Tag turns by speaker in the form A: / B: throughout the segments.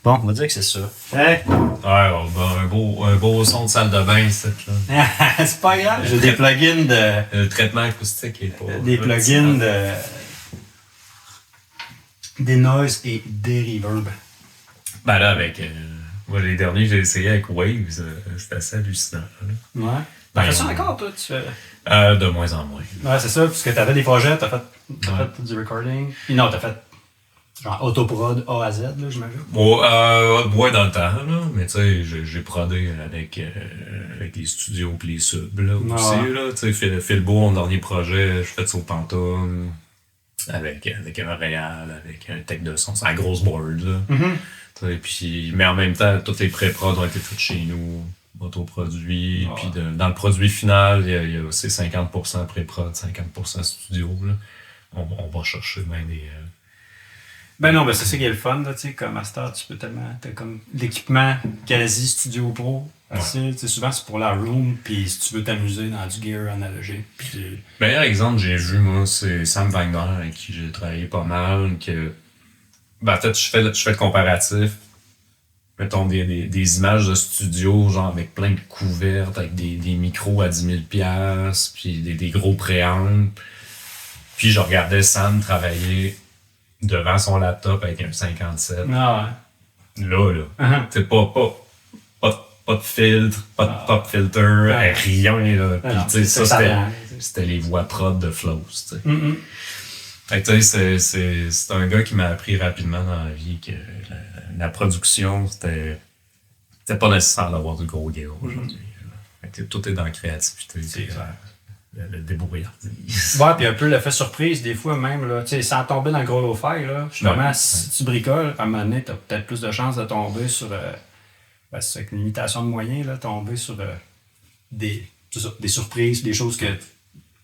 A: Bon, on va dire que c'est ça.
B: Ouais, un beau son de salle de bain, c'est là.
A: C'est pas grave. J'ai des plugins de.
B: Le traitement acoustique est pas.
A: Des plugins de. Des noises et des reverbs.
B: Ben là, avec. Moi, les derniers que j'ai essayé avec Waves, c'était assez hallucinant. Là.
A: Ouais.
B: Ben,
A: Fais ça encore, toi, tu fais.
B: De moins en moins.
A: Ouais, c'est ça, parce que t'avais des projets, t'as fait du recording. Puis non, t'as fait genre autoprod A à Z, là, j'imagine.
B: Ouais, dans le temps, là. Mais tu sais, j'ai prodé avec les studios pis les subs, là, aussi, là. Tu sais, Philbo, mon dernier projet, je fais ça au Phantom. Avec un Réal, avec un tech de son. C'est la grosse board, là. Mm-hmm. Puis, mais en même temps, toutes les pré-prods ont été faites chez nous, autoproduits. Puis dans le produit final, il y a aussi 50% pré-prod, 50% studio, là. On va chercher même des...
A: Ben non, ben c'est ça qui est le fun, là, tu sais, comme Master, tu peux tellement... T'as comme l'équipement quasi Studio Pro. Tu sais, souvent, c'est pour la room, puis si tu veux t'amuser dans du gear analogique. Puis...
B: Meilleur exemple, j'ai vu, moi, c'est Sam Wagner, avec qui j'ai travaillé pas mal, que... Ben, en fait, je fais le comparatif. Mettons des images de studio, genre avec plein de couvertes, avec des micros à 10 000 $, puis des gros préampes. Puis je regardais Sam travailler devant son laptop avec un 57.
A: Ah ouais.
B: Là. C'est pas de filtre, pas de pop filter, rien, là. Puis tu sais, ça, c'était les voix prod de Flows, tu sais. Fait que tu sais, c'est un gars qui m'a appris rapidement dans la vie que la production, c'était pas nécessaire d'avoir du gros gear aujourd'hui. Fait que tout est dans la créativité.
A: C'est clair.
B: Le débrouillardise.
A: Ouais, puis un peu l'effet surprise, des fois même, là, tu sais, sans tomber dans le gros lo-fi, là, justement, si tu bricoles, à un moment donné, t'as peut-être plus de chances de tomber sur, c'est avec une limitation de moyens, là, tomber sur des surprises, des choses que...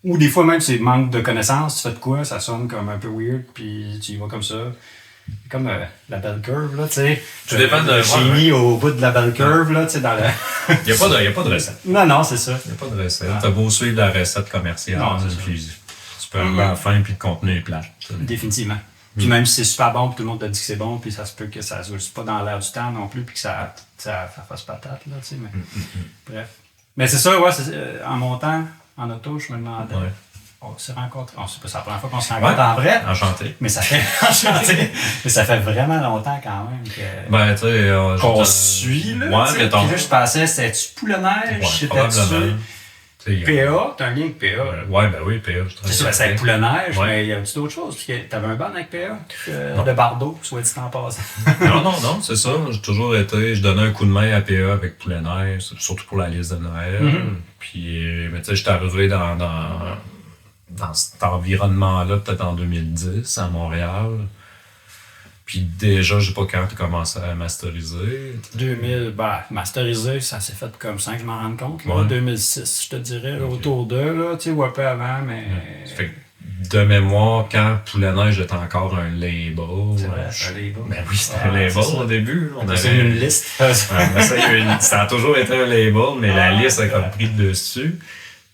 A: Ou des fois même, c'est manque de connaissances, tu fais de quoi, ça sonne comme un peu weird, puis tu y vas comme ça. Comme la belle curve, là, tu sais.
B: Tu dépends de...
A: J'ai mis au bout de la belle curve, là, tu sais, dans le...
B: Il n'y a pas de recette.
A: Non, c'est ça.
B: Il n'y a pas de recette. T'as beau suivre la recette commerciale, puis tu peux arriver à la fin, puis le contenu est plat.
A: Définitivement. Puis même si c'est super bon, puis tout le monde te dit que c'est bon, puis ça se peut que ça ne soit pas dans l'air du temps non plus, puis que ça fasse patate, là, tu sais, mais... Bref. Mais c'est ça, ouais, en montant en auto, je me demandais... Ouais. On s'est rencontrés. C'est pas la première fois qu'on se rencontre en vrai.
B: Enchanté.
A: Mais ça fait vraiment longtemps quand même que.
B: Ben, tu sais.
A: qu'on se suit, là.
B: Ouais, mais
A: puis là, je pensais, c'était-tu Poule-Neige?
B: Ouais, probablement.
A: PA, t'as un lien avec PA.
B: Ouais, ben oui, PA.
A: C'est sûr, c'est avec Poule-Neige, mais y a-tu d'autres choses? T'avais un band avec PA? De Bardo, soit dit en passant.
B: Non, c'est ça. J'ai toujours été. Je donnais un coup de main à PA avec Poule-Neige, surtout pour la liste de Noël. Puis, mais tu sais, j'étais arrivé dans cet environnement-là, peut-être en 2010, à Montréal. Puis déjà, je sais pas quand tu as commencé à masteriser.
A: 2000, masteriser, ça s'est fait comme ça que je m'en rends compte. Là, 2006, je te dirais, autour d'eux, là, tu sais, ou un peu avant, mais...
B: Fait que, de mémoire, quand Poulet-Neige était encore un label...
A: C'est vrai, un label.
B: Ben oui, c'était un label au début.
A: On avait une liste.
B: Ça a toujours été un label, mais la liste a comme pris le dessus.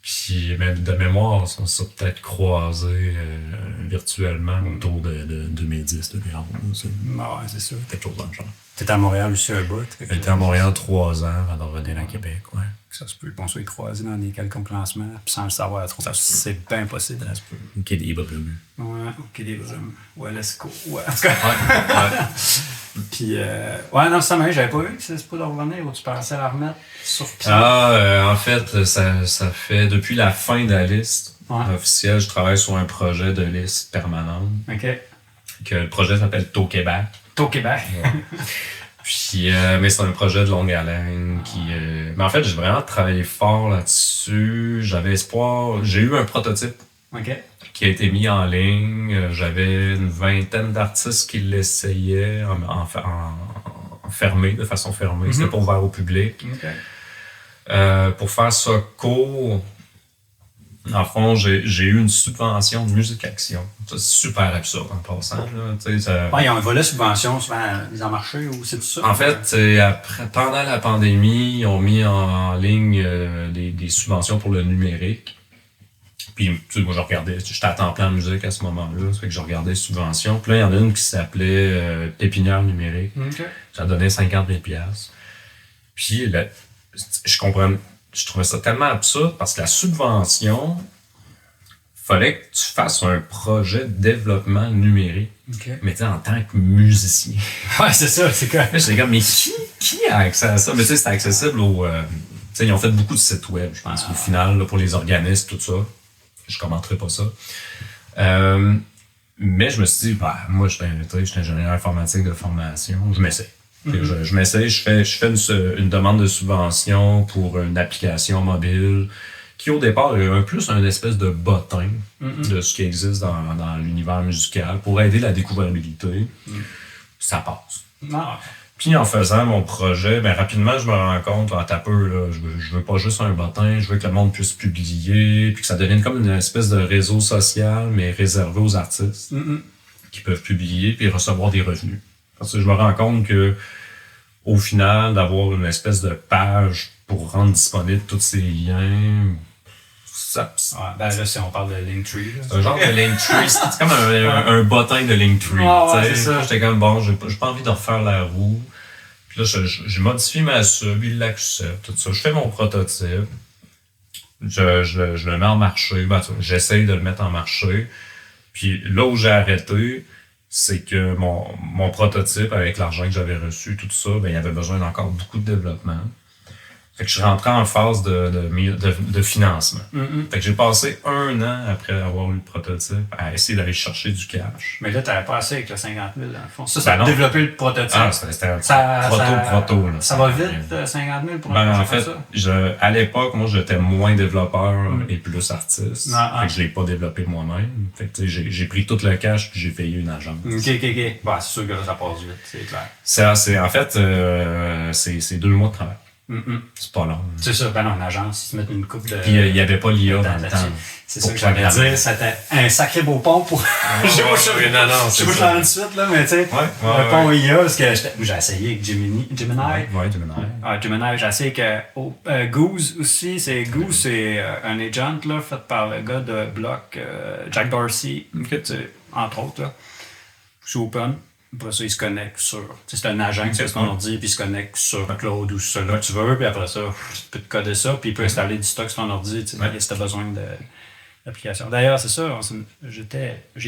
B: Puis, même de mémoire, on s'est peut-être croisés virtuellement autour de 2010, 2011.
A: Ouais, c'est sûr.
B: Quelque chose dans le genre.
A: T'étais à Montréal aussi un bout.
B: J'étais à Montréal 3 ans avant de revenir à Québec, ouais.
A: Ça se peut qu'on soit croisés dans des quelconques lancements, puis sans le savoir trop. C'est bien possible.
B: Ça se peut. Ok, des brumes.
A: Ouais, ok, des brumes. Ouais, let's go. Ouais, en tout cas. Ouais. Puis, ouais, non, ça m'a j'avais pas vu que c'est pas de revenir ou tu pensais la remettre sur pied.
B: En fait, ça fait depuis la fin de la liste officielle, je travaille sur un projet de liste permanente.
A: OK.
B: Que le projet s'appelle Taux Québec.
A: Taux Québec.
B: Ouais. Puis, mais c'est un projet de longue haleine qui... Mais en fait, j'ai vraiment travaillé fort là-dessus. J'avais espoir. J'ai eu un prototype qui a été mis en ligne. J'avais une vingtaine d'artistes qui l'essayaient de façon fermée. C'était pas ouvert au public. Pour faire ça court, en fond, j'ai eu une subvention de Musique Action. C'est super absurde en passant. Là,
A: ils ont un volet subvention souvent mis en marché ou c'est tout ça?
B: En fait, pendant la pandémie, ils ont mis en ligne des subventions pour le numérique. Puis, tu sais, moi, je regardais, j'étais à temps plein en musique à ce moment-là, ça fait que je regardais les subventions. Puis là, il y en a une qui s'appelait Pépinière numérique.
A: OK.
B: Ça donnait 50 000 $. Puis, là, je trouvais ça tellement absurde parce que la subvention, fallait que tu fasses un projet de développement numérique.
A: OK.
B: Mais tu sais, en tant que musicien.
A: Ouais, c'est ça, c'est quoi?
B: J'étais comme, mais qui a accès à ça? Mais tu sais, c'était accessible au. Tu sais, ils ont fait beaucoup de sites web, je pense, au final, là, pour les organismes, tout ça. Je commenterai pas ça. Mais je me suis dit, bah, moi, j'étais ingénieur informatique de formation, je m'essaie. Je m'essaie, je fais une demande de subvention pour une application mobile qui, au départ, est plus un espèce de bottin de ce qui existe dans l'univers musical pour aider la découvrabilité. Ça passe. Puis en faisant mon projet, ben rapidement je me rends compte, t'as peu, là, je veux pas juste un bottin, je veux que le monde puisse publier, puis que ça devienne comme une espèce de réseau social, mais réservé aux artistes qui peuvent publier puis recevoir des revenus. Parce que je me rends compte que au final, d'avoir une espèce de page pour rendre disponible tous ces liens,
A: ben là, si on parle de Linktree.
B: C'est un genre de Linktree. C'est comme un bottin de Linktree.
A: C'est ça.
B: J'étais comme, bon, j'ai pas envie de refaire la roue. Puis là, j'ai modifié ma sub, il l'accepte, tout ça. Je fais mon prototype. Je le mets en marché. Ben, j'essaye de le mettre en marché. Puis là où j'ai arrêté, c'est que mon prototype, avec l'argent que j'avais reçu, tout ça, ben, il y avait besoin d'encore beaucoup de développement. Fait que je suis rentré en phase de financement. Fait que j'ai passé 1 an après avoir eu le prototype à essayer d'aller chercher du cash.
A: Mais là, t'avais pas assez avec le 50 000 dans le fond. Ça a développé le prototype.
B: Ah, c'était un proto. Là.
A: Ça va vite, 50 000 pour
B: en fait, à l'époque, moi, j'étais moins développeur et plus artiste. Fait que je l'ai pas développé moi-même. Fait que j'ai pris tout le cash puis j'ai payé une agence.
A: OK. Bah, c'est sûr que là, ça passe vite, c'est clair.
B: En fait, c'est 2 mois de travail. C'est pas long.
A: C'est ça, ben non, une agence, ils se mettent une coupe de.
B: Puis il n'y avait pas l'IA dans le temps.
A: C'est ça que j'allais dire, c'était un sacré beau pont pour. Je bouge dans une suite, là, mais tu sais, le pont IA, parce que j'ai essayé avec Gemini.
B: Gemini.
A: Gemini, j'ai essayé avec Goose aussi. Goose, c'est un agent là, fait par le gars de Block, Jack Dorsey, entre autres. Là. C'est open. Après ça, il se connecte sur. C'est un agent qui fait ton ordi, puis il se connecte sur Cloud ou sur ce que tu veux, puis après ça, tu peux te coder ça, puis il peut installer du stock sur ton ordi si tu as besoin d'application. D'ailleurs, c'est ça, j'ai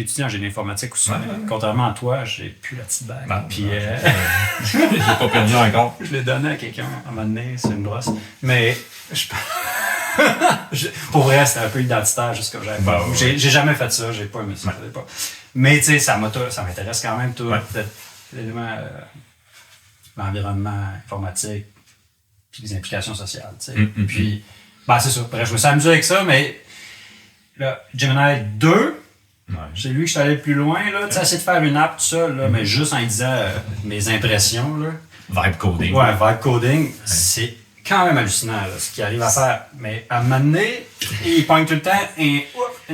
A: étudié en génie informatique aussi, mais contrairement à toi, j'ai plus la petite bague. Puis
B: je l'ai pas perdu encore.
A: Je l'ai donné à quelqu'un à un moment donné, c'est une brosse. Mais pour vrai, c'était un peu identitaire, juste comme j'avais. J'ai jamais fait ça, j'ai pas aimé ça. Mais tu sais, ça m'intéresse quand même tout l'élément l'environnement informatique puis les implications sociales. Tu sais. Puis, c'est ça. Bref, je me suis amusé avec ça, mais là, Gemini 2, c'est lui que je suis allé plus loin. Tu sais, essayer de faire une app tout seul, là, mais juste en disant mes impressions. Là.
B: Vibe coding.
A: Ouais, vibe coding, c'est quand même hallucinant là, ce qu'il arrive à faire. Mais à un moment donné, il pogne tout le temps une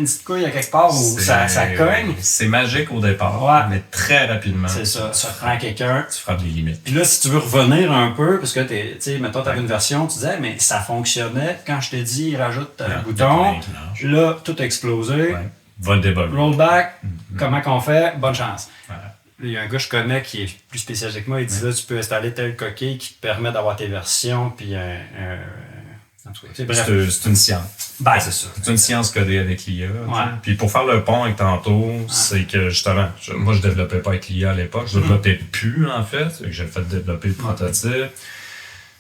A: petite couille à quelque part où ça cogne.
B: C'est magique au départ, mais très rapidement.
A: C'est ça. Ça prend quelqu'un.
B: Tu frappes les limites.
A: Puis là, si tu veux revenir un peu, parce que tu sais, mettons, tu avais une version, tu disais, mais ça fonctionnait. Quand je t'ai dit, rajoute un bouton, là, tout a explosé.
B: Va le débugger.
A: Rollback, comment qu'on fait? Bonne chance. Il y a un gars que je connais qui est plus spécialisé que moi, il dit là, tu peux installer telle coquille qui te permet d'avoir tes versions, puis
B: c'est une science.
A: C'est ça.
B: C'est une science codée avec l'IA. Puis pour faire le pont avec tantôt, c'est que justement, moi je développais pas avec l'IA à l'époque, je développais plus en fait. J'ai fait développer le prototype.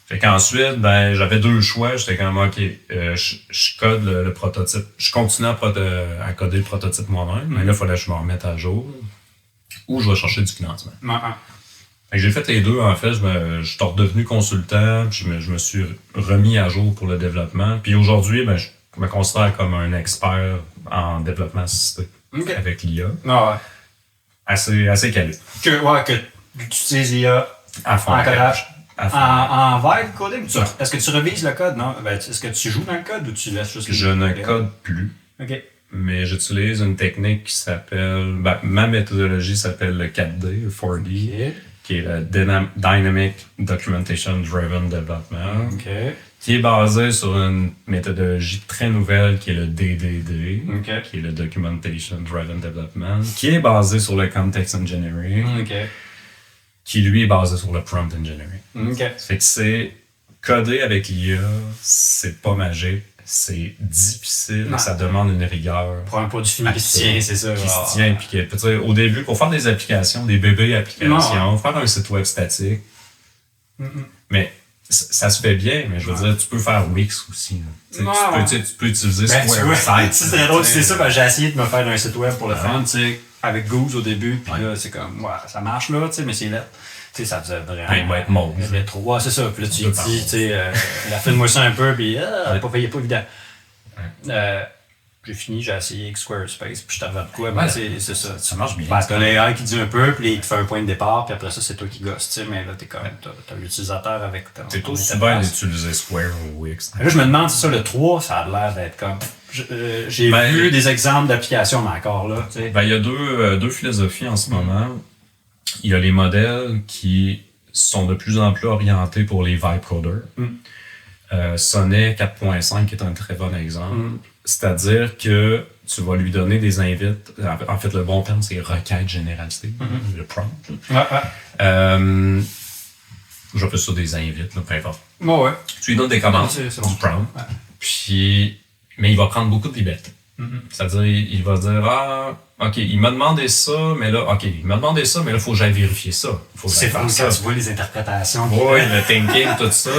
B: Fait qu'ensuite, j'avais 2 choix. J'étais comme, OK, je code le prototype. Je continue à coder le prototype moi-même, mais là, il fallait que je me remette à jour. Ou je vais chercher du financement. Fait que j'ai fait les deux, en fait. Je suis redevenu consultant, puis je me suis remis à jour pour le développement. Puis aujourd'hui, je me considère comme un expert en développement assisté avec l'IA. Assez calé.
A: Que tu utilises l'IA
B: à fond.
A: En codage. En vibe coding? Est-ce que tu revises le code? Non? Est-ce que tu joues dans le code ou tu laisses juste
B: Je ne code plus.
A: OK.
B: Mais j'utilise une technique qui s'appelle... ma méthodologie s'appelle le 4D, 4D, qui est le Dynamic Documentation Driven Development,
A: OK.
B: qui est basé sur une méthodologie très nouvelle qui est le DDD,
A: OK.
B: qui est le Documentation Driven Development, qui est basé sur le Context Engineering,
A: OK.
B: qui lui est basé sur le Prompt Engineering.
A: OK.
B: Fait que c'est coder avec l'IA, c'est pas magique, c'est difficile,
A: Non.
B: ça demande une rigueur.
A: Pour un produit fini qui se tient, c'est ça.
B: Qui se tient, puis que, tu sais, au début, pour faire des applications, des bébés applications, faire un site web statique, mais ça se fait bien, mais je veux dire, tu peux faire Wix aussi. Tu peux utiliser Squaresite.
A: C'est très drôle, c'est ça, j'ai essayé de me faire un site web pour le fun, tu sais, avec Goose au début, puis là, c'est comme, ouais, ça marche là, tu sais, mais c'est là. Tu sais, ça faisait vraiment.
B: Il va être mauve.
A: Rétro. Ouais, c'est ça. Puis là, tu lui dis, tu sais, filme-moi ça un peu, puis pas évident. J'ai fini, j'ai essayé avec Squarespace, puis je t'avais de quoi, mais c'est ça.
B: Ça marche bien.
A: Ben, t'as l'AI qui dit un peu, puis il te fait un point de départ, puis après ça, c'est toi qui gosses, tu sais, mais là, t'es quand même, t'as l'utilisateur avec ton.
B: C'est aussi bien d'utiliser Square ou Wix.
A: Là, je me demande si ça, le 3, ça a l'air d'être comme. J'ai vu des exemples d'applications, mais encore là, tu sais.
B: Ben, il y a deux philosophies en ce moment. Il y a les modèles qui sont de plus en plus orientés pour les vibe coders. Sonnet 4.5 qui est un très bon exemple. C'est-à-dire que tu vas lui donner des invites. En fait, le bon terme, c'est requête généralisée, le prompt. J'appelle ça des invites, là, peu importe.
A: Ouais.
B: Tu lui donnes des commandes
A: c'est bon.
B: du prompt. Puis, mais il va prendre beaucoup de liberté. C'est-à-dire, il va dire, OK, il m'a demandé ça, mais là, il faut que j'aille vérifier ça.
A: C'est quand tu vois les interprétations.
B: Oui, le thinking, tout ça.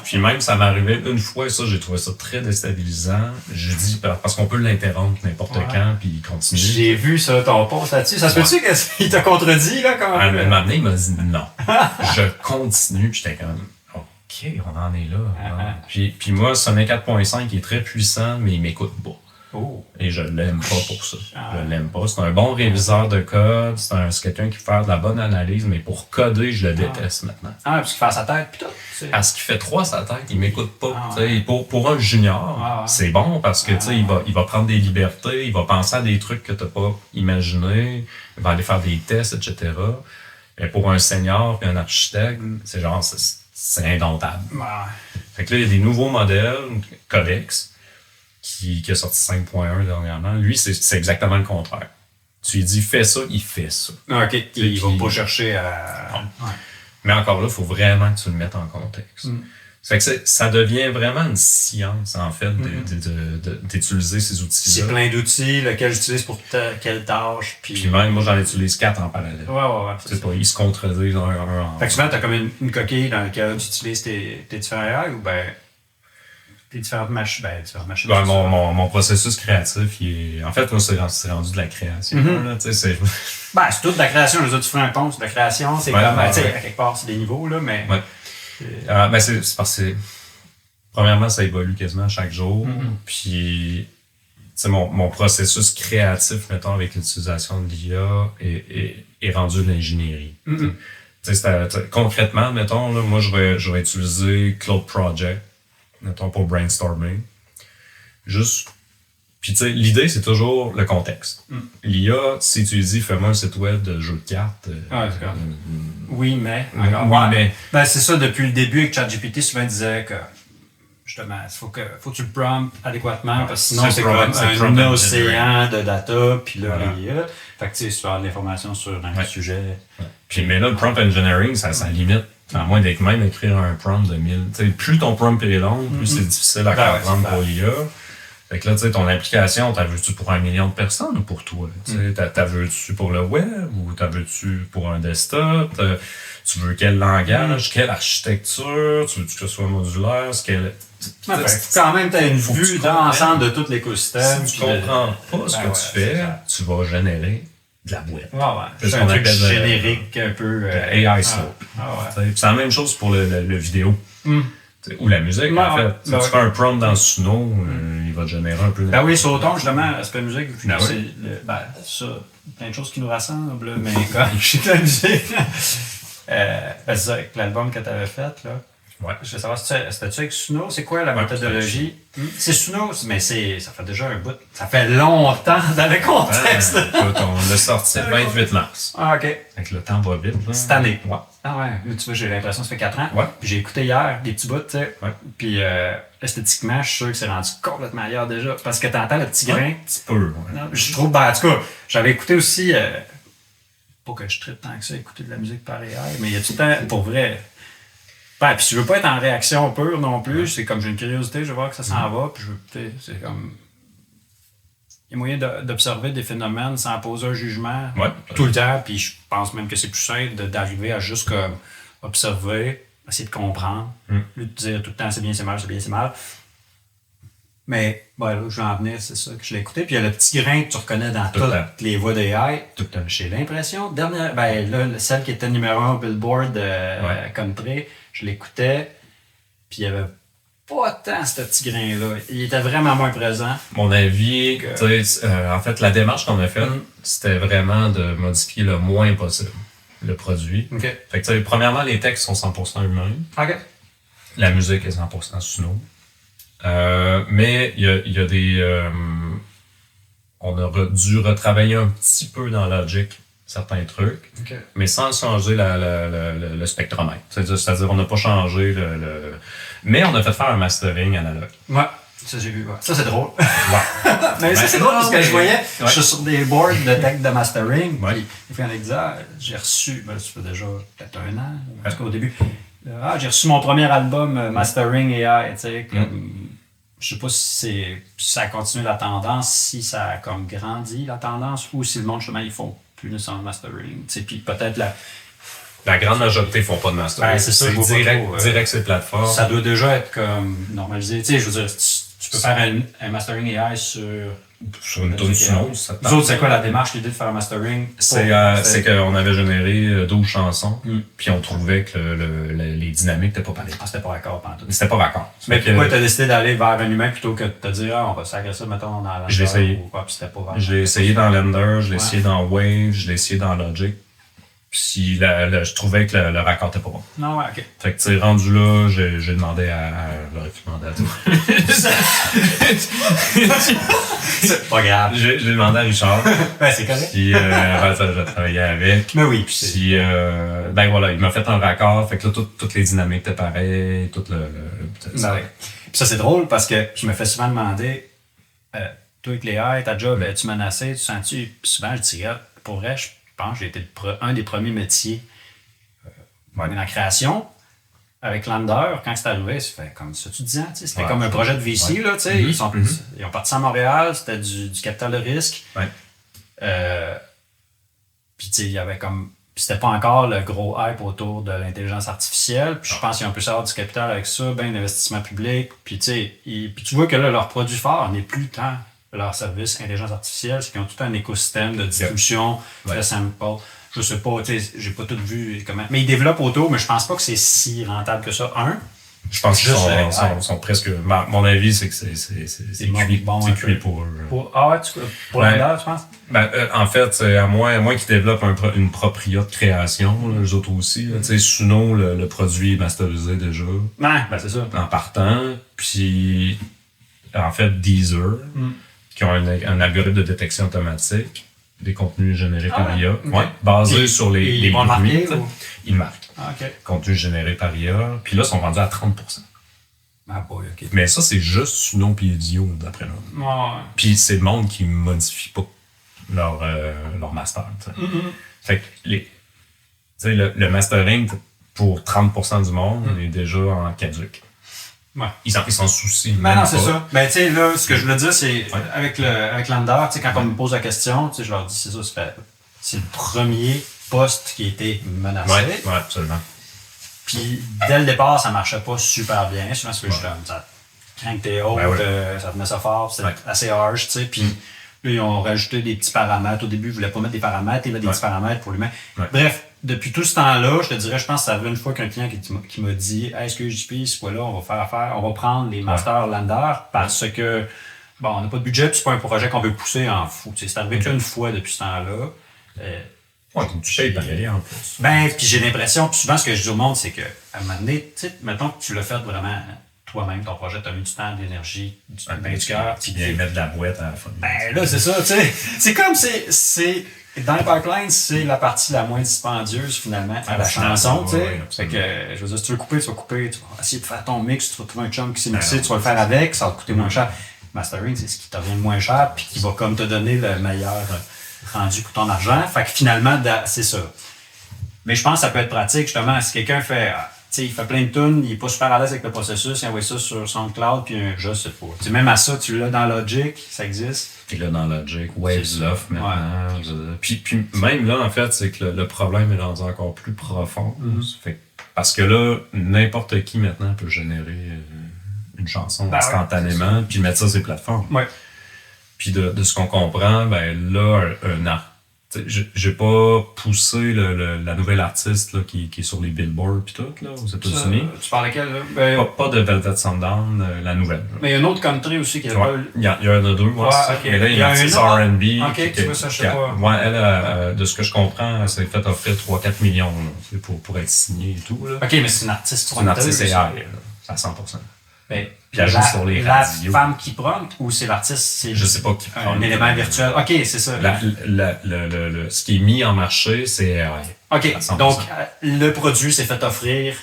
B: Puis même, ça m'est arrivé une fois, et ça, j'ai trouvé ça très déstabilisant. Je dis, parce qu'on peut l'interrompre n'importe quand, puis il continue.
A: J'ai vu ça, ton post là-dessus. Ça se peut-tu qu'il t'a contredit, là, quand même?
B: Un moment donné, il m'a dit non. Je continue, puis j'étais comme, OK, on en est là. Puis moi, Sonnet 4.5 il est très puissant, mais il m'écoute pas. Et je l'aime pas pour ça. Je l'aime pas. C'est un bon réviseur de code, c'est quelqu'un qui fait de la bonne analyse, mais pour coder, je le déteste maintenant.
A: Parce qu'il fait à sa tête, pis tout.
B: Parce qu'il fait trop à sa tête, il m'écoute pas. Pour un junior, c'est bon parce que il va prendre des libertés, il va penser à des trucs que t'as pas imaginé, il va aller faire des tests, etc. Mais pour un senior et un architecte, c'est genre, c'est indomptable. Fait que là, il y a des nouveaux modèles, Codex, qui a sorti 5.1 dernièrement. Lui, c'est exactement le contraire. Tu lui dis, fais ça, il fait ça.
A: OK, il va pas chercher à...
B: Mais encore là, il faut vraiment que tu le mettes en contexte. Fait que ça devient vraiment une science, en fait, d'utiliser ces outils-là.
A: C'est plein d'outils, lequel j'utilise pour quelle tâche. Puis
B: même, moi, j'en utilise 4 en parallèle.
A: Ouais.
B: C'est pas, ils se contredisent un en
A: Fait que souvent, t'as comme une coquille dans laquelle tu utilises tes différents AI ou ben... Tes différentes machines.
B: Mon processus créatif, en fait, moi, c'est rendu de la création. Là, c'est
A: toute de la création. Les autres, tu feras un pont, c'est de la création. C'est comme, à quelque part, c'est des niveaux, là, mais...
B: c'est parce que, premièrement, ça évolue quasiment chaque jour. Puis, mon processus créatif, mettons, avec l'utilisation de l'IA est rendu de l'ingénierie. Concrètement, mettons, là, moi, je vais utiliser Cloud Project, mettons, pour brainstorming. Juste. Puis, tu sais, l'idée, c'est toujours le contexte. L'IA, si tu lui dis, fais-moi un site web de jeu de cartes.
A: Oui, mais. Ben, c'est ça, depuis le début avec ChatGPT, souvent, il disait que, justement, faut que tu le promptes adéquatement, parce que sinon, c'est comme un océan de data, puis là, l'IA. Fait que, tu sais, si tu as de l'information sur un sujet.
B: Puis, mais là, le prompt engineering, ça limite. À moins d'être même écrire un prompt de 1000. T'sais, plus ton prompt est long, plus c'est difficile à comprendre pour l'IA. Fait que là, tu sais, ton application, t'as veux-tu pour 1 million de personnes ou pour toi? T'as veux-tu pour le web ou t'as veux-tu pour un desktop? Tu veux quel langage, quelle architecture? Tu veux que ce soit modulaire?
A: Quand même, t'as une vue d'ensemble de tout l'écosystème.
B: Si tu comprends pas ce que tu fais, tu vas générer de la boîte.
A: C'est un truc générique un peu.
B: AI slope. C'est la même chose pour le vidéo. Ou la musique, en fait. Si tu fais un prompt dans Suno, il va te générer un peu de...
A: Ben oui, Sauton, justement, aspect musique, c'est ça, plein de choses qui nous rassemblent, mais quand je sais que la musique... c'est ça, avec l'album que tu avais fait, là.
B: Ouais.
A: Je veux savoir, c'était-tu avec Suno? C'est quoi la méthodologie? C'est Suno, mais ça fait déjà un bout. Ça fait longtemps dans le contexte.
B: Écoute, on l'a sorti le 28 mars.
A: Ah, OK.
B: Fait que le temps va vite. Là.
A: Cette année.
B: Ouais.
A: Ah ouais, là, tu vois, j'ai l'impression que ça fait 4 ans.
B: Ouais.
A: Puis j'ai écouté hier des petits bouts, tu sais.
B: Ouais.
A: Puis esthétiquement, je suis sûr que c'est rendu complètement ailleurs déjà. Parce que t'entends le petit grain.
B: Un petit peu. Ouais.
A: Non, je trouve, ben, en tout cas, j'avais écouté aussi, pas que je tripe tant que ça, écouter de la musique par AI, mais il y a tout le temps, pour vrai. Ben, puis je veux pas être en réaction pure non plus, c'est comme j'ai une curiosité, je veux voir que ça s'en va, puis je veux, tu sais, c'est comme. Il y a moyen d'observer des phénomènes sans poser un jugement tout le temps, puis je pense même que c'est plus simple d'arriver à juste comme observer, essayer de comprendre, au lieu de dire tout le temps c'est bien, c'est mal, c'est bien, c'est mal. Mais là où je vais en venir, c'est ça que je l'ai écouté. Puis il y a le petit grain que tu reconnais dans toutes les voix d'AI. J'ai l'impression. Celle qui était numéro 1 au Billboard Country, je l'écoutais. Puis il y avait pas tant ce petit grain-là. Il était vraiment moins présent.
B: Mon avis, en fait, la démarche qu'on a faite, c'était vraiment de modifier le moins possible le produit.
A: Okay.
B: Fait que, premièrement, les textes sont 100% humains.
A: Okay.
B: La musique est 100% Suno. Mais il y a des... on a dû retravailler un petit peu dans Logic certains trucs, mais sans changer le spectromètre. C'est-à-dire on n'a pas changé mais on a fait faire un mastering analogue.
A: Ouais, ça j'ai vu. Ouais. Ça c'est drôle. Ouais. Mais ça c'est drôle parce que je voyais, je suis sur des boards de tech de mastering, puis il fait un exemple, j'ai reçu, ça fait déjà peut-être 1 an, en tout cas au début, j'ai reçu mon premier album Mastering AI, tu sais, je sais pas si ça a continué la tendance, si ça a comme grandi la tendance, ou si le monde, justement, ils font plus nécessairement de mastering. Puis peut-être
B: la grande majorité ne font pas de mastering.
A: Ben, c'est ça,
B: direct sur les plateformes.
A: Ça doit déjà être comme normalisé. Tu sais, je veux dire, tu peux faire un mastering AI sur
B: une tune Suno.
A: Vous autres, c'est quoi la démarche, l'idée de faire un mastering?
B: C'est qu'on avait généré 12 chansons, puis on trouvait que les dynamiques n'étaient pas pareilles.
A: C'était pas raccord, pantoute.
B: C'était pas raccord.
A: Mais pourquoi tu as décidé d'aller vers un humain plutôt que de te dire, on va sacrer ça, mettons, dans Lender?
B: Je l'ai essayé. Je l'ai essayé dans Lender, je l'ai essayé dans Wave, je l'ai essayé dans Logic. Puis je trouvais que le raccord était pas bon.
A: Non, ouais, ok.
B: Fait que, tu sais, rendu là, j'ai demandé à toi.
A: C'est pas grave.
B: J'ai demandé à Richard.
A: Ouais, c'est correct.
B: Puis, j'ai travaillé avec.
A: Mais oui.
B: Puis, voilà, il m'a fait un raccord. Fait que là, toutes les dynamiques étaient pareilles. Tout le
A: Puis ça, c'est drôle parce que je me fais souvent demander, toi avec les AI, ta job, tu menacé, tu sens-tu? Puis souvent, je dis, pour vrai, je pense que j'ai été un des premiers métiers dans la création. Avec Lander, quand c'est arrivé, ça fait comme ça, tu disais, c'était comme un projet de VC, là, tu sais. Ils ont parti à Montréal, c'était du capital de risque.
B: Ouais.
A: Puis, tu sais, il y avait comme. Puis, c'était pas encore le gros hype autour de l'intelligence artificielle. Puis, je pense qu'ils ont pu savoir du capital avec ça, bien d'investissement public. Puis, tu sais, puis tu vois que là, leur produit phare n'est plus tant leur service intelligence artificielle, c'est qu'ils ont tout un écosystème de distribution, de sample. Je sais pas, tu sais, j'ai pas tout vu comment. Mais ils développent autour, mais je pense pas que c'est si rentable que ça.
B: Je pense qu'ils sont presque. Mon avis, c'est que c'est cuit pour eux.
A: Pour Lander, tu penses?
B: En fait, à moins qu'ils développent une propria de création, là, eux autres aussi. Tu sais, Suno, le produit est masterisé déjà.
A: C'est ça.
B: En partant. Puis, en fait, Deezer, qui ont un algorithme de détection automatique des contenus générés par IA, basé sur les bruits. Ils marquent. Contenus générés par IA. Puis là, ils sont rendus à 30%.
A: Okay.
B: Mais ça, c'est juste Suno et Idio, d'après moi. Puis c'est le monde qui ne modifie pas leur master. Fait que le mastering, pour 30% du monde, est déjà en caduc.
A: Ouais.
B: Ils s'en soucient.
A: Non, c'est ça. Ben, tu sais, là, ce que je voulais dire, c'est avec Lander, tu sais, quand on me pose la question, tu sais, je leur dis, c'est ça, c'est le premier poste qui a été menacé.
B: Oui, absolument.
A: Puis, dès le départ, ça marchait pas super bien. Souvent, parce que quand t'es haut, ça venait ça fort, c'était assez harsh, tu sais. Puis, là, ils ont rajouté des petits paramètres. Au début, ils voulaient pas mettre des paramètres, ils mettaient des petits paramètres pour l'humain. Bref, depuis tout ce temps-là, je te dirais, je pense que ça arrivé une fois qu'un client qui m'a dit, est-ce que JP, ce fois-là, on va faire affaire, on va prendre les masters Lander parce que, on n'a pas de budget, puis c'est pas un projet qu'on veut pousser en fou. C'est arrivé qu'une fois depuis ce temps-là.
B: Ouais, tu shapes pareil en plus.
C: Ben, puis j'ai l'impression, puis souvent ce que je dis au monde, c'est qu'à un moment donné, tu sais, mettons que tu l'as fait vraiment toi-même, ton projet, tu as mis du temps, de l'énergie, du cœur.
B: Tu viens mettre de la boîte à la fin.
C: Ben là, c'est ça, tu sais. C'est comme, dans le pipeline, c'est la partie la moins dispendieuse, finalement, à la chanson, tu sais. Fait que, je veux dire, si tu veux couper, tu vas couper, tu vas essayer de faire ton mix, tu vas trouver un chum qui sait mixer, tu vas le faire avec, ça va te coûter moins cher. Mastering, c'est ce qui te revient le moins cher, puis qui va comme te donner le meilleur rendu pour ton argent. Fait que finalement, c'est ça. Mais je pense que ça peut être pratique, justement, si quelqu'un fait, tu sais, il fait plein de tunes, il est pas super à l'aise avec le processus, il envoie ça sur SoundCloud, puis je sais pas. Tu sais, même à ça, tu l'as dans Logic, ça existe.
B: Puis là, dans Logic, Waves Love maintenant. Ouais. Puis même là, en fait, c'est que le problème est rendu encore plus profond. Fait, parce que là, n'importe qui maintenant peut générer une chanson instantanément, puis mettre ça sur les plateformes.
C: Ouais.
B: Puis de ce qu'on comprend, ben là, un art. J'ai pas poussé la nouvelle artiste là, qui est sur les billboards pis tout, là, aux États-Unis.
C: Tu parles de quelle, là? Ben,
B: pas de Velvet Sundown, la nouvelle. Là.
C: Mais il y a un autre country aussi qui est
B: pas... Il y en a deux, moi.
C: Okay.
B: Mais là, il y a un artiste R&B.
C: Ok, tu vois ça, je sais pas.
B: Ouais, elle, de ce que je comprends, elle s'est fait offrir 3-4 millions là, pour être signée et tout. Là.
C: Ok, mais c'est une artiste.
B: C'est une artiste AI, à 100%.
C: Ben,
B: puis elle joue sur les radios.
C: La femme qui prompt ou c'est l'artiste?
B: Je sais pas qui prompt.
C: Un élément virtuel. Ok, c'est ça.
B: Ce qui est mis en marché, c'est AI.
C: Ok, donc le produit s'est fait offrir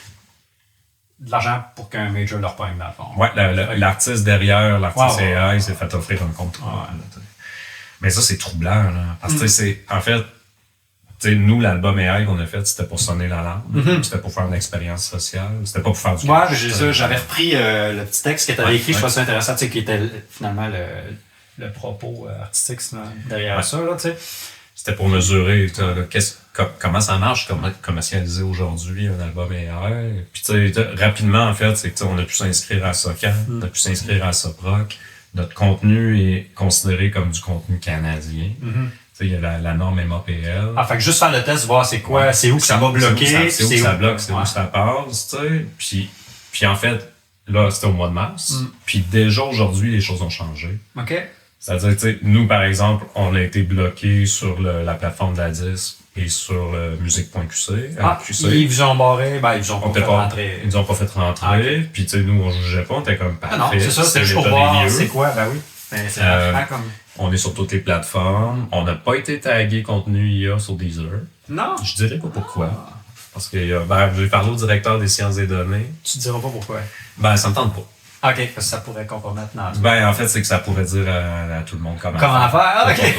C: de l'argent pour qu'un major leur pogne dans le fond.
B: Ouais, l'artiste derrière, l'artiste AI s'est fait offrir un contrat. Mais ça, c'est troublant, là. Parce que c'est, en fait, nous, l'album AI qu'on a fait, c'était pour sonner l'alarme. C'était pour faire une expérience sociale. C'était pas pour faire du
C: cash. J'avais repris le petit texte que tu avais écrit, je trouvais ça intéressant, qui était finalement le propos artistique derrière ça, là, tu sais.
B: C'était pour mesurer comment ça marche, comment commercialiser aujourd'hui un album AI. Puis rapidement, en fait, c'est que on a pu s'inscrire à SOCAN, on a pu s'inscrire à SOPROC. Notre contenu est considéré comme du contenu canadien. Il y a la norme MAPL.
C: Ah, fait que juste faire le test, voir c'est quoi, c'est où que ça va bloquer.
B: C'est où que ça bloque, c'est où ça passe, tu sais. Puis en fait, là, c'était au mois de mars. Puis déjà aujourd'hui, les choses ont changé.
C: OK.
B: C'est-à-dire, tu sais, nous, par exemple, on a été bloqués sur la plateforme de la disque et sur musique.qc.
C: Ils vous ont barré, ben, ils vous ont pas fait rentrer.
B: Ils nous ont pas fait rentrer. Puis, tu sais, nous, on jugeait pas, on était comme parfait.
C: Non, c'est ça, c'était juste pour voir c'est quoi, ben oui. C'est vraiment comme...
B: On est sur toutes les plateformes. On n'a pas été tagué contenu IA sur Deezer.
C: Non.
B: Je dirais pas pourquoi. Parce que j'ai parlé au directeur des sciences des données.
C: Tu diras pas pourquoi?
B: Ben, ça me tente pas.
C: OK, parce que ça pourrait compromettre notre...
B: Ben, en fait, c'est que ça pourrait dire à tout le monde comment
C: faire. Ah, OK.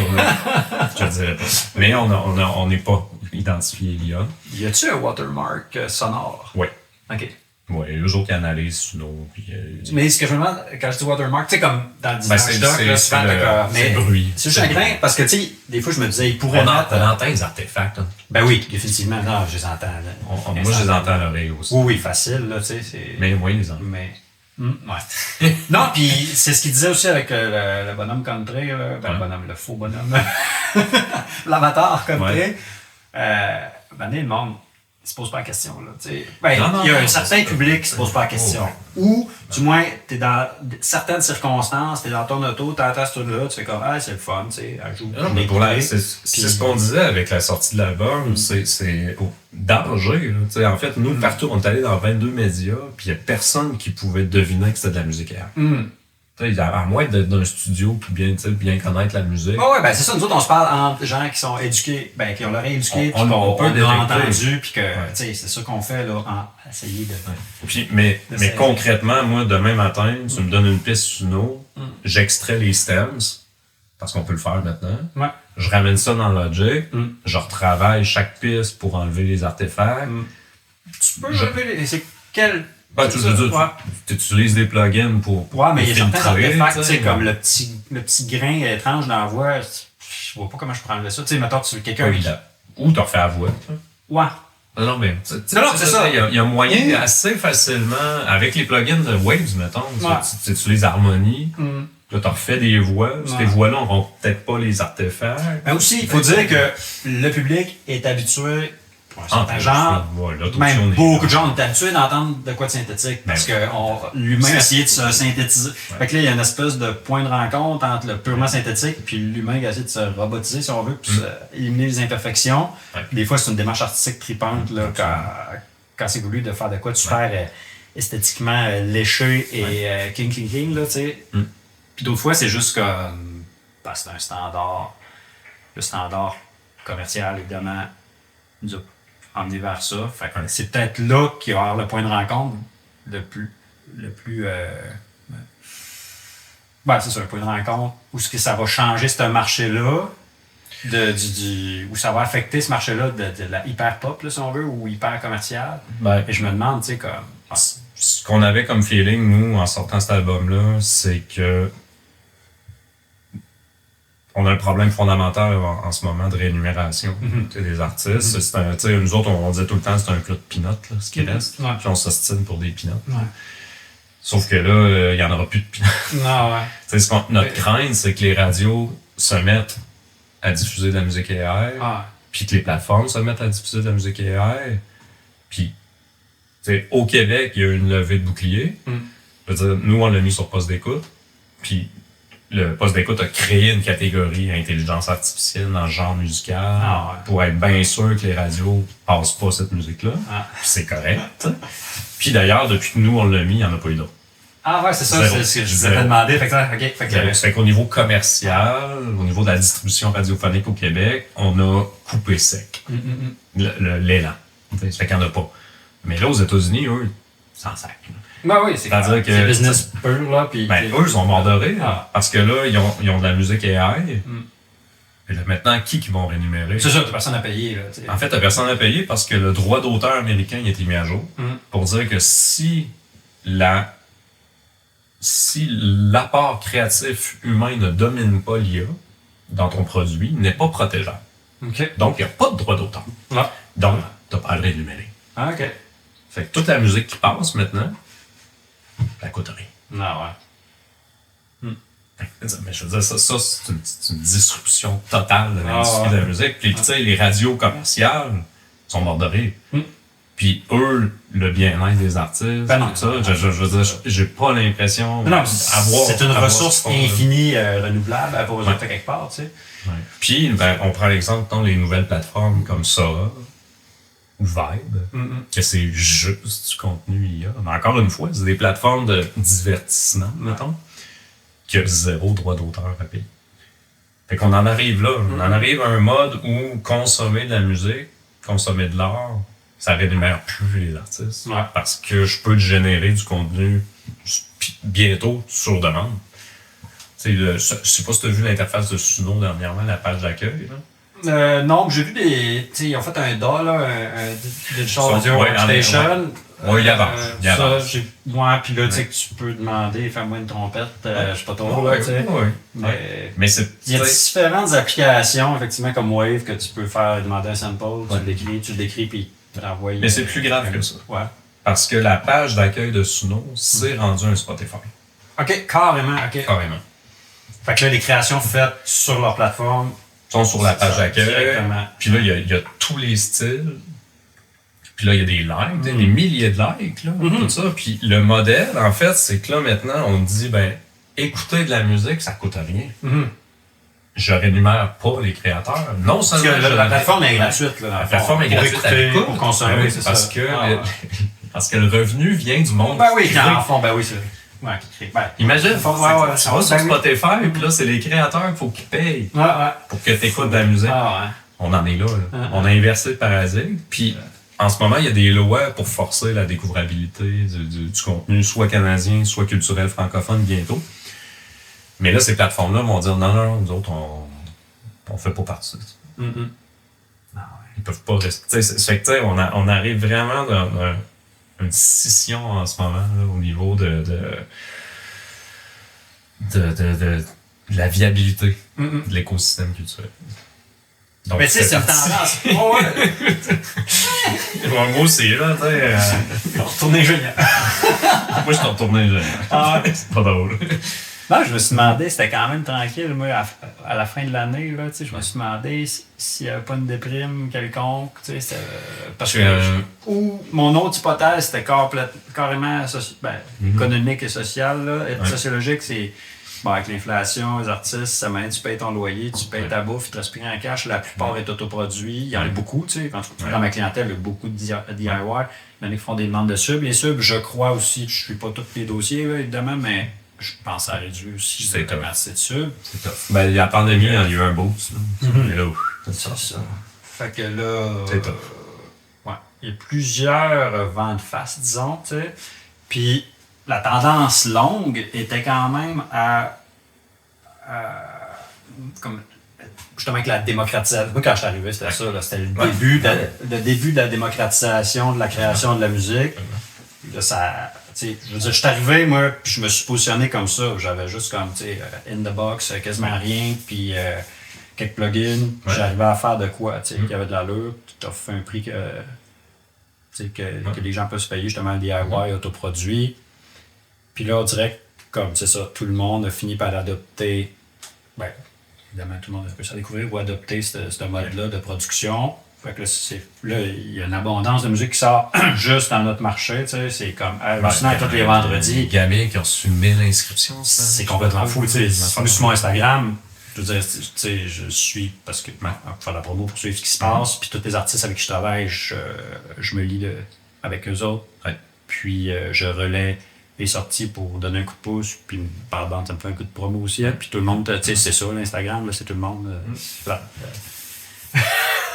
B: Je te dirais pas. Mais on n'est pas identifié l'IA.
C: Y a-tu un watermark sonore?
B: Oui.
C: OK.
B: Oui, eux autres qui analysent Suno.
C: Mais ce que je me demande, quand je dis watermark, tu sais, comme dans le design
B: c'est
C: le bruit. C'est juste un grain, parce que, tu sais, des fois, je me disais, ils pourraient mettre...
B: On entend les artefacts. Hein.
C: Ben oui, définitivement. Non, je les entends.
B: Moi, je les entends à l'oreille aussi.
C: Oui, facile, là, tu sais.
B: Mais oui, les entend.
C: Mais... ouais. Non, puis c'est ce qu'il disait aussi avec le bonhomme country, là. Ben, le bonhomme, le faux bonhomme. L'avatar country. Le monde... il se pose pas la question, là, tu sais. Ben, il y a un certain public qui se pose pas la question. Ou, du moins, t'es dans certaines circonstances, t'es dans ton auto, t'entends ce truc-là, tu fais comme, c'est le fun, tu sais, elle joue.
B: C'est ce qu'on disait avec la sortie de l'album, c'est danger, là. Tu sais, en fait, nous, partout, on est allé dans 22 médias, puis il y a personne qui pouvait deviner que c'était de la musique air. À moins d'être dans un studio puis bien connaître la musique.
C: Ouais, ben c'est ça. Nous autres, on se parle entre gens qui sont éduqués, ben qui ont l'oreille éduquée, puis qu'on a entendu, puis que, tu sais, c'est ça qu'on fait, là, en essayer de...
B: Puis, mais concrètement, moi, demain matin, tu me donnes une piste Suno, j'extrais les stems, parce qu'on peut le faire maintenant.
C: Ouais.
B: Je ramène ça dans Logic, je retravaille chaque piste pour enlever les artefacts.
C: Tu peux enlever les... C'est quel...
B: Ben, tu utilises des plugins pour
C: mais il y a certains artefacts, tu sais, comme le petit grain étrange dans la voix. Je vois pas comment je pourrais enlever ça. Tu sais, mettons, tu veux quelqu'un...
B: Ou t'en refais la voix.
C: Ouais.
B: Non, mais... c'est ça. Il y a moyen assez facilement, avec les plugins de Waves, mettons, tu utilises Harmony, là, t'en refais des voix. Ces voix-là n'auront peut-être pas les artefacts.
C: Mais aussi, il faut dire que le public est habitué pour un certain genre. Même beaucoup de gens ont été habitués d'entendre de quoi de synthétique parce que l'humain a essayé de se synthétiser. Fait que là, il y a une espèce de point de rencontre entre le purement synthétique puis l'humain qui a essayé de se robotiser, si on veut, puis éliminer les imperfections. Des fois, c'est une démarche artistique tripante là, quand c'est voulu de faire de quoi de super esthétiquement léché et king, là, tu sais. Puis d'autres fois, c'est juste comme... c'est un standard. Le standard commercial, évidemment, nous a emmené vers ça. Fait que c'est peut-être là qu'il va y avoir le point de rencontre le plus c'est ça, un point de rencontre où ce que ça va changer ce marché-là, où ça va affecter ce marché-là de la hyper-pop, là, si on veut, ou hyper-commercial. Et je me demande, tu sais, comme...
B: Ce qu'on avait comme feeling, nous, en sortant cet album-là, c'est que on a un problème fondamental en ce moment de rémunération des artistes. Nous autres, on disait tout le temps que c'est un clou de peanuts, ce qui reste. Puis on s'ostine pour des peanuts. Sauf que là, il n'y en aura plus de peanuts. Notre crainte, c'est que les radios se mettent à diffuser de la musique AI, puis que les plateformes se mettent à diffuser de la musique AI. Puis, au Québec, il y a une levée de bouclier. Je veux dire, nous, on l'a mis sur poste d'écoute. Puis, le poste d'écoute a créé une catégorie intelligence artificielle dans le genre musical pour être bien sûr que les radios passent pas cette musique-là. Puis c'est correct. Puis d'ailleurs, depuis que nous, on l'a mis, il n'y en a pas eu d'autres.
C: C'est ça, c'est ce que je vous avais demandé. Fait que
B: au niveau commercial, au niveau de la distribution radiophonique au Québec, on a coupé sec l'élan. Fait qu'il n'y en a pas. Mais là, aux États-Unis, eux, sans sac.
C: C'est-à-dire que c'est business pur, là. Puis
B: eux, ils sont morts de rire. Parce que là, ils ont de la musique AI. Et là, maintenant, qui vont rémunérer?
C: C'est ça, t'as personne à payer. Là,
B: en fait, t'as personne à payer parce que le droit d'auteur américain a été mis à jour pour dire que si l'apport créatif humain ne domine pas l'IA dans ton produit, il n'est pas protégeable. Donc, il n'y a pas de droit d'auteur. Donc, t'as pas à le rémunérer. Fait que toute la musique qui passe maintenant, ça coûte rien. Mais je veux dire, ça c'est une disruption totale de l'industrie de la musique. Puis, tu sais, les radios commerciales sont morts de rire. Puis, eux, le bien-être des artistes, je veux dire, j'ai pas l'impression
C: c'est une ressource infinie, renouvelable, à pas quelque part, tu sais.
B: Puis, on prend l'exemple dans les nouvelles plateformes comme ça, ou Vibe, que c'est juste du contenu IA. Mais encore une fois, c'est des plateformes de divertissement, mettons, qui a zéro droit d'auteur à payer. Fait qu'on en arrive là. On en arrive à un mode où consommer de la musique, consommer de l'art, ça rémunère plus les artistes. Parce que je peux générer du contenu bientôt sur demande. Je sais pas si tu as vu l'interface de Suno dernièrement, la page d'accueil.
C: Non, j'ai vu ils ont fait un DAW, là, un Digital Audio Workstation.
B: Il avance.
C: Puis là, tu sais que tu peux demander, fais-moi une trompette, je sais pas trop. Mais il y a différentes applications, effectivement, comme Wave, que tu peux faire demander un sample, tu le décris, puis tu l'envoies.
B: Mais c'est plus grave que ça. Parce que la page d'accueil de Suno, c'est rendu un Spotify.
C: Carrément. Fait que là, les créations faites sur leur plateforme
B: sont sur la page d'accueil. Puis là, il y a tous les styles. Puis là, il y a des likes, des milliers de likes, là, tout ça. Puis le modèle, en fait, c'est que là, maintenant, on dit, écouter de la musique, ça coûte rien. Je rémunère pas les créateurs. Non seulement
C: la plateforme est gratuite.
B: La plateforme est gratuite à l'écoute.
C: Pour consommer, c'est
B: parce que parce que le revenu vient du monde. Imagine, tu vas sur Spotify, puis là, c'est les créateurs qu'il faut qu'ils payent pour que tu écoutes de la musique. On en est là. On a inversé le paradigme. Puis, en ce moment, il y a des lois pour forcer la découvrabilité du contenu, soit canadien, soit culturel francophone bientôt. Mais là, ces plateformes-là vont dire non, nous autres, on fait pas partie. Ils peuvent pas rester. On arrive vraiment dans une scission en ce moment là, au niveau de la viabilité de l'écosystème culturel.
C: Donc, mais tu sais, c'est une tendance.
B: Moi aussi, là, tu sais.
C: Retourner ingénieur.
B: Moi, je suis retourné ingénieur. C'est pas drôle.
C: Non, je me suis demandé, c'était quand même tranquille, moi, à la fin de l'année, là, tu sais, je me suis demandé s'il n'y avait pas une déprime quelconque, tu sais, parce que... Ou mon autre hypothèse, c'était carrément économique et sociale, là, et sociologique, c'est... Bon, avec l'inflation, les artistes, ça mène, tu payes ton loyer, tu payes ta bouffe, tu te respires en cash, la plupart est autoproduit. Il y en a beaucoup, tu sais. Dans ma clientèle, il y a beaucoup de DIY. Il y en a qui font des demandes de subs. Les subs, je crois aussi, je ne suis pas tous les dossiers, là, évidemment, mais je pense à réduire aussi assez de subs.
B: C'est tough. Ben, la pandémie, il y a eu un boost. Mais là,
C: c'est ça. Fait que là, c'est tough. Ouais. Il y a plusieurs vents de face, disons, tu sais. Puis, la tendance longue était quand même comme justement avec la démocratisation. Moi, quand je suis arrivé, c'était ça. Là, c'était le début de la démocratisation de la création de la musique. Là, ça, je veux dire, je suis arrivé, moi, puis je me suis positionné comme ça. J'avais juste comme, in the box, quasiment rien, puis quelques plugins. J'arrivais à faire de quoi, qui avait de l'allure. Tu offres un prix que les gens peuvent se payer, justement, le DIY autoproduit. Puis là, on dirait que, comme c'est ça, tout le monde a fini par adopter, évidemment, tout le monde a pu ça découvrir ou adopter ce mode-là de production. Fait que là, il y a une abondance de musique qui sort juste dans notre marché, tu sais, c'est comme hallucinant tous les vendredis.
B: Les gamins qui ont reçu 1000 inscriptions,
C: c'est complètement fou, tu sais. Moi, sur mon Instagram, je veux dire, tu sais, je suis, parce que, pour faire la promo, pour suivre ce qui se passe, puis tous les artistes avec qui je travaille, je me lie avec eux autres. Puis, je relais les sorties pour donner un coup de pouce, puis par bande, ça me fait un coup de promo aussi. Puis tout le monde, tu sais, c'est ça, l'Instagram, là, c'est tout le monde.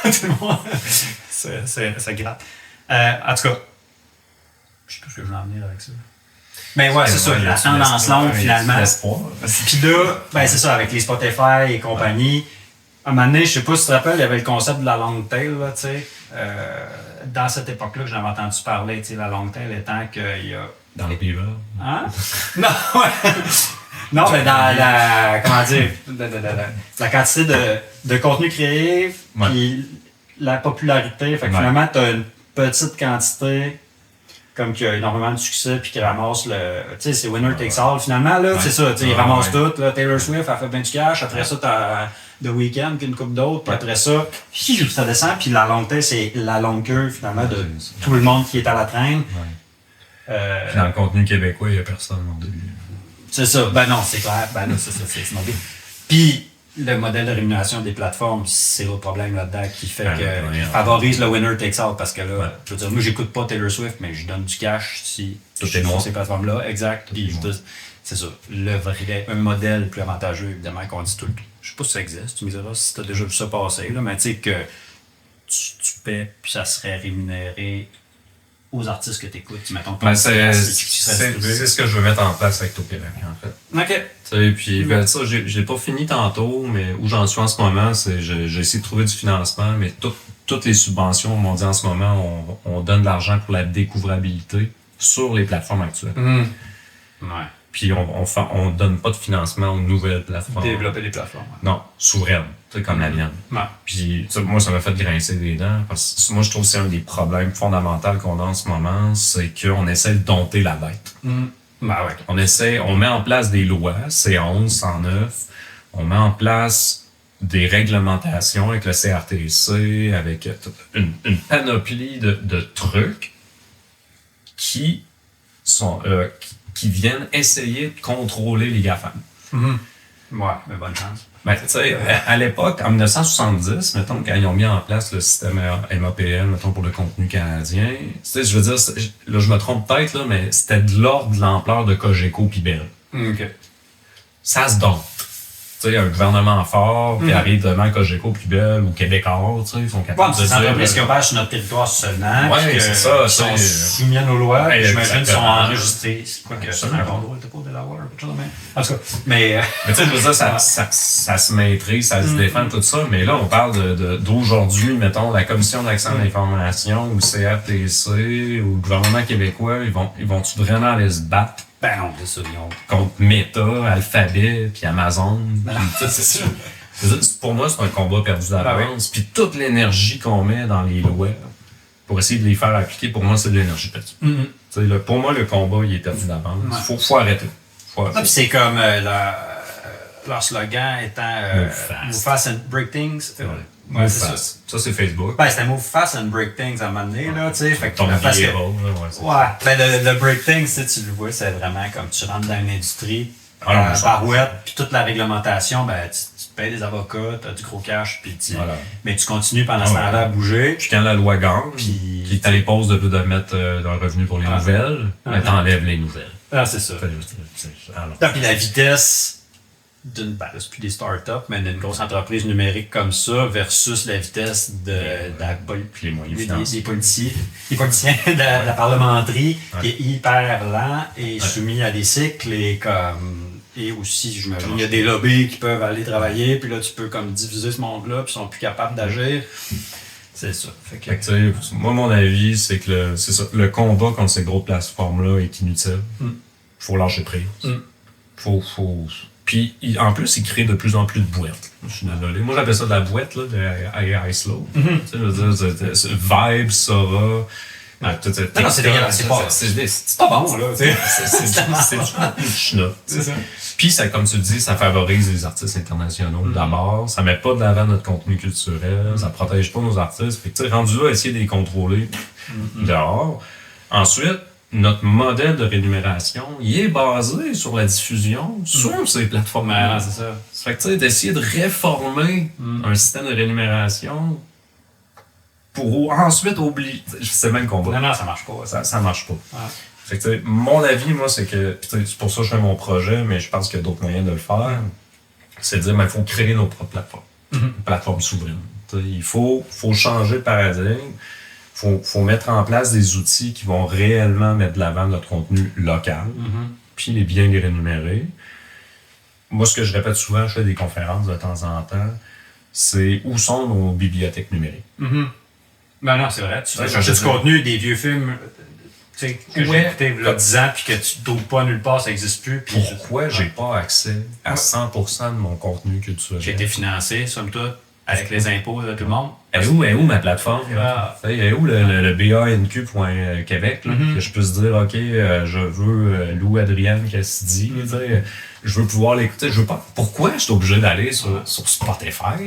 C: Tout le monde, c'est gratte. En tout cas, je sais pas ce que je veux en venir avec ça. Mais ouais, c'est ça, la tendance longue, finalement. Puis là, c'est ça, avec les Spotify et compagnie. À un moment donné, je sais pas si tu te rappelles, il y avait le concept de la long tail, là, tu sais. Dans cette époque-là, que j'avais entendu parler, tu sais, la long tail étant qu'il y a...
B: Dans les pays-bas.
C: Hein? Non, ouais. Non, mais dans la... Comment dire? La quantité de contenu créé, puis la popularité. Fait que finalement, tu as une petite quantité comme qui a énormément de succès, puis qui ramasse le... Tu sais, c'est winner takes all, finalement, là. C'est ça, tu sais, il ramasse tout. Là, Taylor Swift, elle fait bien du cash. Après ça, tu as The Weeknd, puis une coupe d'autres. Puis après ça, ça descend. Puis la longue taille, c'est la longue queue, finalement, de tout le monde qui est à la traîne.
B: Puis dans le contenu québécois, il n'y a personne au début.
C: C'est ça. Ben non, c'est clair. Ben là, c'est mauvais. Puis, le modèle de rémunération des plateformes, c'est le problème là-dedans qui fait qui favorise le winner takes all. Parce que là, je veux dire, moi, j'écoute pas Taylor Swift, mais je donne du cash si je suis sur ces plateformes-là. Exact. Puis, c'est ça. Un modèle plus avantageux, évidemment, qu'on dit tout le temps. Je sais pas si ça existe. Tu me diras si tu as déjà vu ça passer, là, mais tu sais que tu paies, puis ça serait rémunéré aux artistes que tu écoutes. Mettons,
B: c'est ce que je veux mettre en place avec Québec, en fait.
C: OK.
B: Puis ça, j'ai pas fini tantôt, mais où j'en suis en ce moment, c'est j'ai essayé de trouver du financement, mais toutes les subventions, on dit en ce moment, on donne de l'argent pour la découvrabilité sur les plateformes actuelles.
C: Ouais.
B: Puis on donne pas de financement aux nouvelles plateformes.
C: Développer les plateformes.
B: Non, souveraines, comme la mienne.
C: Ouais.
B: Puis moi, ça m'a fait grincer des dents, parce que moi, je trouve que c'est un des problèmes fondamentaux qu'on a en ce moment, c'est qu'on essaie de dompter la bête. On met en place des lois, C11, 109, on met en place des réglementations avec le CRTC, avec une panoplie de trucs qui viennent essayer de contrôler les GAFAM.
C: Ouais, mais bonne chance.
B: Ben, tu sais, à l'époque, en 1970, mettons, quand ils ont mis en place le système MAPL, mettons, pour le contenu canadien, tu sais, je veux dire, là, je me trompe peut-être, là, mais c'était de l'ordre de l'ampleur de Cogeco pis Bell.
C: OK.
B: Ça se dompte. Tu sais, un gouvernement fort qui arrive devant Cogeco puis Bell ou Québécois, tu sais, ils sont capables de dire...
C: C'est une entreprise qui opère sur notre territoire seulement.
B: Oui, c'est ça.
C: Ils sont soumis à nos lois. J'imagine qu'ils sont enregistrés.
B: C'est
C: quoi que c'est un bon droit de pas Delaware, quelque chose de même. En tout cas, mais
B: tu sais, je veux dire, ça se maîtrise, ça se défend, tout ça, mais là, on parle d'aujourd'hui, mettons, la Commission d'accès à l'information ou CRTC ou le gouvernement québécois, ils vont-tu vraiment aller se battre?
C: Ben non, c'est ça.
B: Contre Meta, Alphabet, puis Amazon. C'est ça. Pour moi, c'est un combat perdu d'avance. Puis toute l'énergie qu'on met dans les lois pour essayer de les faire appliquer, pour moi, c'est de l'énergie perdue. Pour moi, le combat, il est perdu d'avance. Il faut arrêter.
C: Puis c'est comme leur slogan étant Move fast and break things.
B: Ouais, c'est ça. Ça, c'est Facebook.
C: Ben, c'était Move fast and break things à un moment donné, là, tu sais. Fait que
B: ton
C: parce que, le break things, tu le vois, c'est vraiment comme tu rentres dans une industrie, barouette, puis toute la réglementation, ben, tu payes des avocats, t'as du gros cash, puis mais tu continues pendant ce temps-là à bouger.
B: Puis quand la loi gagne, puis t'as les pauses de mettre un revenu pour les nouvelles, ben, t'enlèves les nouvelles.
C: Ah, c'est ça. Puis la vitesse c'est plus des startups, mais d'une grosse entreprise numérique comme ça, versus la vitesse de la
B: les moyens
C: des politiciens de la parlementerie, qui est hyper lent et soumis à des cycles et aussi, j'imagine, il y a des lobbies qui peuvent aller travailler, puis là, tu peux comme diviser ce monde-là, puis ils sont plus capables d'agir. C'est ça.
B: Moi, mon avis, c'est que le combat contre ces grosses plateformes-là est inutile. Faut lâcher prise. Puis, en plus, il crée de plus en plus de boîtes. Je suis désolé. Moi, j'appelle ça de la boîte, là, de AI Slow. Tu sais, je veux dire, Vibe, Sora.
C: Non, c'est dégueulasse. C'est pas bon, là.
B: C'est du schnock. C'est ça. Puis, comme tu le dis, ça favorise les artistes internationaux d'abord. Ça met pas de l'avant notre contenu culturel. Ça protège pas nos artistes. Fait que, tu sais, rendu là, essayer de les contrôler dehors. Ensuite, notre modèle de rémunération, il est basé sur la diffusion sur ces plateformes-là.
C: C'est ça.
B: Fait que, tu sais, d'essayer de réformer un système de rémunération pour ensuite oublier. C'est même combat.
C: Non, ça marche pas.
B: Ça marche pas. Fait que, tu sais, mon avis, moi, c'est que, c'est pour ça que je fais mon projet, mais je pense qu'il y a d'autres moyens de le faire. C'est de dire, il faut créer nos propres plateformes. Une plateforme souveraine. Il faut changer le paradigme. Faut mettre en place des outils qui vont réellement mettre de l'avant notre contenu local, puis bien les rémunérer. Moi, ce que je répète souvent, je fais des conférences de temps en temps, c'est où sont nos bibliothèques numériques.
C: Ben non, c'est vrai. Tu vas chercher du contenu, des vieux films que j'ai écouté il y a 10 ans, puis que tu trouves pas nulle part, ça n'existe plus.
B: Pourquoi j'ai pas accès à 100% de mon contenu culturel?
C: J'ai été financé, somme toute, avec les impôts de tout le monde.
B: Elle est où ma plateforme? Elle est où le BANQ.Québec? Que je puisse dire, OK, je veux Lou-Adrienne Cassidy, je veux pouvoir l'écouter. Je veux pas. Pourquoi je suis obligé d'aller sur Spotify?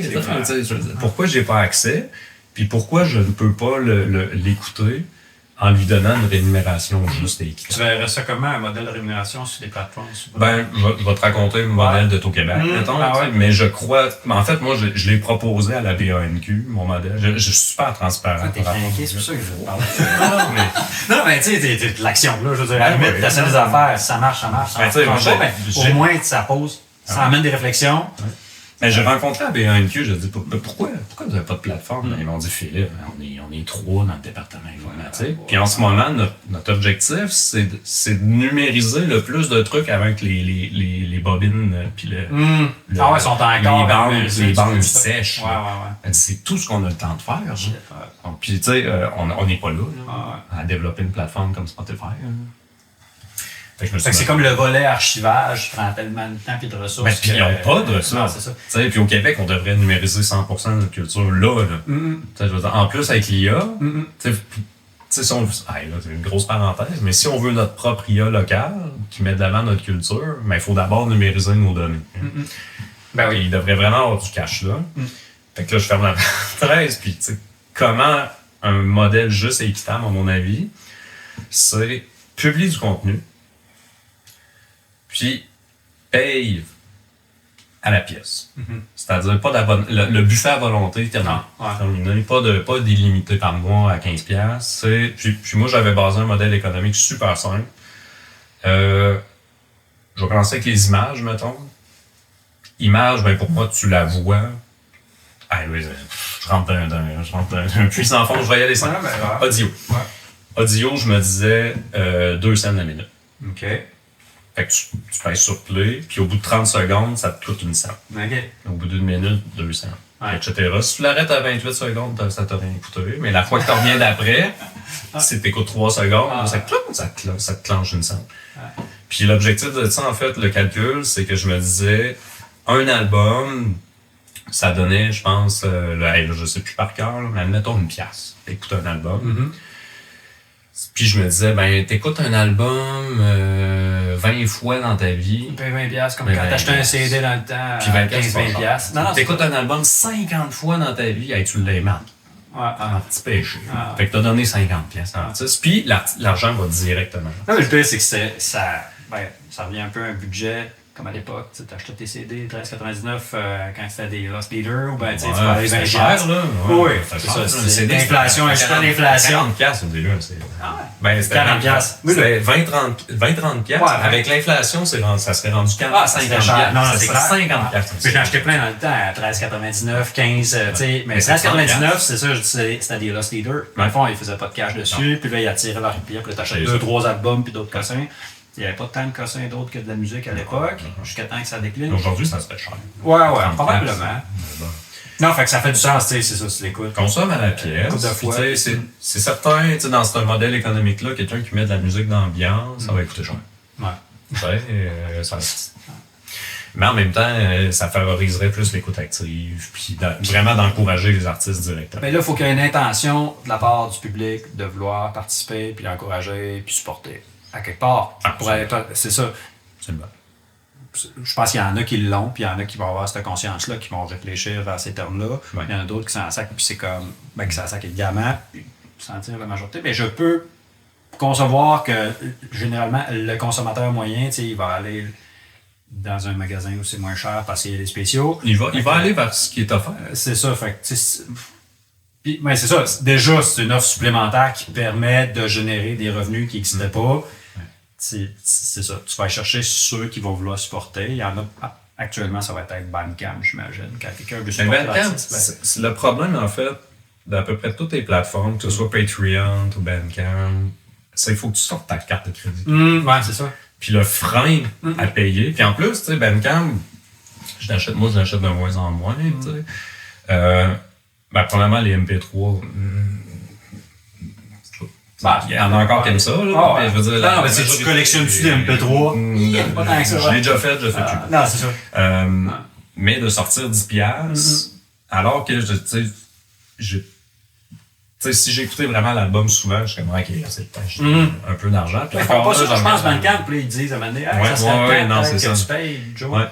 B: Pourquoi j'ai pas accès? Puis pourquoi je ne peux pas l'écouter en lui donnant une rémunération juste et équitable?
C: Tu verrais ça comment, un modèle de rémunération sur les plateformes?
B: Ben, je vais te raconter le modèle de Taux-Québec, mettons. Mais je crois... En fait, moi, je l'ai proposé à la BANQ, mon modèle. Je suis super transparent.
C: T'es craqué, c'est pour ça que je veux parler. Non, mais tu sais, t'es de l'action, là. Je veux dire, à la limite, t'essaies des affaires, ça marche. Au moins, ça pose, ça amène des réflexions.
B: Mais j'ai rencontré à BANQ, je dis pourquoi vous n'avez pas de plateforme? Ils m'ont dit, Philippe, on est 3 dans le département informatique. Puis en ce moment, notre objectif, c'est de numériser le plus de trucs avec les bobines puis
C: ils sont encore
B: les bandes sèches. C'est tout ce qu'on a le temps de faire. Puis tu sais, on n'est pas là à développer une plateforme comme Spotify.
C: C'est comme le volet archivage qui prend tellement de temps et de ressources.
B: Puis ils n'ont pas de ressources. C'est ça. Puis au Québec, on devrait numériser 100% de notre culture là. Je veux dire, en plus, avec l'IA, c'est une grosse parenthèse, mais si on veut notre propre IA locale qui met de l'avant notre culture, il faut d'abord numériser nos données. Il devrait vraiment avoir du cash là. Fait que là, je ferme la parenthèse. Puis comment un modèle juste et équitable, à mon avis, c'est publier du contenu, puis paye à la pièce. C'est-à-dire pas le buffet à volonté terminé, pas délimité par mois à 15$. Puis moi, j'avais basé un modèle économique super simple. Je vais commencer avec les images, mettons. Images, pour moi, tu la vois. Je rentre dans un puissant fond, je vais y aller sans. Audio. Audio, je me disais 2 cents la minute.
C: OK.
B: Fait que tu pèses sur play, puis au bout de 30 secondes, ça te coûte 1 cent. Au bout d'une minute, 2 cents. Etc. Si tu l'arrêtes à 28 secondes, ça t'a rien coûté. Mais la fois que tu reviens d'après, si t'écoutes 3 secondes, ça te clenche 1 cent. Puis l'objectif de ça, en fait, le calcul, c'est que je me disais, un album, ça donnait, je pense, je sais plus par cœur, mais admettons 1 piastre. Écoute un album. Puis je me disais, t'écoutes un album 20 fois dans ta vie.
A: Tu payes 20$, comme quand t'achetais un CD dans le temps,
B: puis
A: 15-20$.
B: Non, t'écoutes un album 50 fois dans ta vie, hey, tu l'aimes. Un petit péché. Fait que t'as donné 50$. Puis l'argent va directement.
C: Non, mais le pire, c'est que ça revient un peu à un budget. Comme à l'époque, tu achetais tes CD 13,99 quand c'était des Lost Leaders, ou ben tu parlais 20$.
B: Cher, là.
C: Oui, c'est ça. C'est l'inflation, ajoutant l'inflation.
B: 40$, au début.
C: Ben, c'était 40$.
B: C'était 20-30$. Avec l'inflation, ça serait rendu 50$.
C: Non, c'est
B: clair. 50$.
C: Puis j'en acheté plein dans le temps à 13,99, 15$, tu sais. Mais 13,99, c'est ça, c'était des Lost Leaders. Dans le fond, ils faisaient pas de cash dessus, puis là, ils attiraient leur pied, puis là, t'achètes 2-3 albums, puis d'autres cossins. Il n'y avait pas tant de cossins d'autres que de la musique à l'époque, jusqu'à temps que ça décline.
B: Aujourd'hui, ça se fait cher.
C: Ouais, probablement. Non, fait que ça fait du sens, tu sais, c'est ça, si tu l'écoutes.
B: Consomme à la pièce. C'est certain, tu sais, dans ce modèle économique-là, quelqu'un qui met de la musique d'ambiance, ça va coûter cher.
C: Ouais.
B: Mais en même temps, ça favoriserait plus l'écoute active, puis vraiment d'encourager les artistes directement.
C: Mais là, il faut qu'il y ait une intention de la part du public de vouloir participer, puis encourager, puis supporter. À quelque part. C'est ça.
B: Absolument.
C: Je pense qu'il y en a qui l'ont, puis il y en a qui vont avoir cette conscience-là, qui vont réfléchir vers ces termes-là. Ouais. Il y en a d'autres qui s'en sacent, puis c'est comme, qui s'en sacent également, puis sentir la majorité. Mais je peux concevoir que, généralement, le consommateur moyen, il va aller dans un magasin où c'est moins cher parce qu'il y a des spéciaux.
B: Il va aller vers ce qui est offert.
C: C'est ça, fait que, puis, mais c'est ça, déjà, c'est une offre supplémentaire qui permet de générer des revenus qui n'existaient pas. C'est ça, tu vas aller chercher ceux qui vont vouloir supporter. Il y en a, actuellement, ça va être Bandcamp, j'imagine. Quand quelqu'un veut supporter
B: Bandcamp, c'est le problème, en fait, d'à peu près toutes les plateformes, que ce soit Patreon ou Bandcamp, c'est qu'il faut que tu sortes ta carte de crédit.
C: Ouais, c'est ça.
B: Puis le frein à payer. Puis en plus, tu sais, Bandcamp, je l'achète de moins en moins, tu sais. Premièrement, les MP3... il y en a encore qui aiment ça. Là,
C: je veux dire, mais tu collectionnes-tu des MP3? Pas tant que ça.
B: Je l'ai déjà fait, je le fais plus.
C: Non, c'est ça.
B: Mais de sortir 10$, alors que, tu sais, si j'écoutais vraiment l'album souvent, je suis comme, OK, c'est un peu d'argent.
C: Je pense Bandcamp, ils disent à un moment donné, ça serait le temps que tu payes, Joe.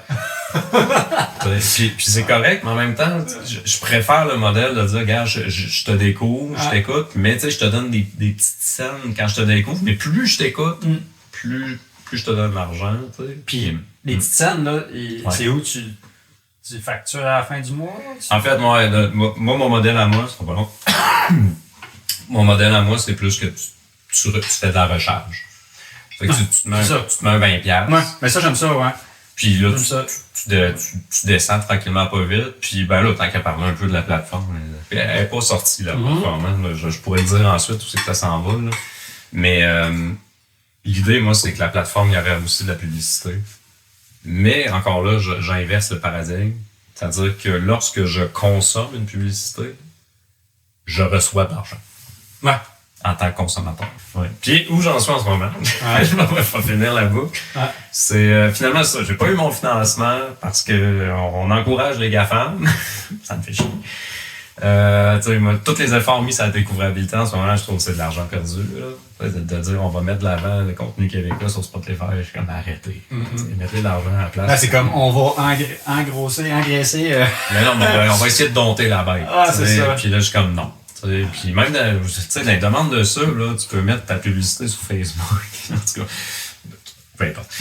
B: Puis c'est correct, mais en même temps, je préfère le modèle de dire, regarde, je te découvre, je t'écoute, mais tu sais, je te donne des petites scènes quand je te découvre, mais plus je t'écoute, plus je te donne de l'argent.
C: Puis les petites scènes, là, c'est où tu factures à la fin du mois?
B: En fait, moi, mon modèle à moi, c'est pas long. Mon modèle à moi, c'est plus que tu fais de la recharge. Fait que tu te mets un 20$.
C: Ouais, mais ça, j'aime ça, ouais.
B: Puis là, tu descends tranquillement pas vite. Puis ben là, tant qu'à parler un peu de la plateforme, elle n'est pas sortie, la plateforme. Hein, je pourrais le dire ensuite où c'est que ça s'en va. Là. Mais l'idée, moi, c'est que la plateforme, il y aurait aussi de la publicité. Mais encore là, j'inverse le paradigme. C'est-à-dire que lorsque je consomme une publicité, je reçois de l'argent.
C: Ouais.
B: En tant que consommateur. Ouais. Puis où j'en suis en ce moment, je vais pas finir la boucle. Ouais. C'est finalement ça. J'ai pas eu mon financement parce que on encourage les GAFAM. Ça me fait chier. Moi, tous les efforts mis sur la découvrabilité en ce moment, je trouve que c'est de l'argent perdu. Là. De dire on va mettre de l'avant le contenu québécois sur Spotify, je suis comme arrêtez. Mettez de l'argent à la place.
C: Là, c'est comme on va engraisser.
B: Mais non, on va essayer de dompter la bête.
C: C'est ça.
B: Puis là, je suis comme non. Puis même dans les demandes de sub, là, tu peux mettre ta publicité sur Facebook. En tout cas, peu importe.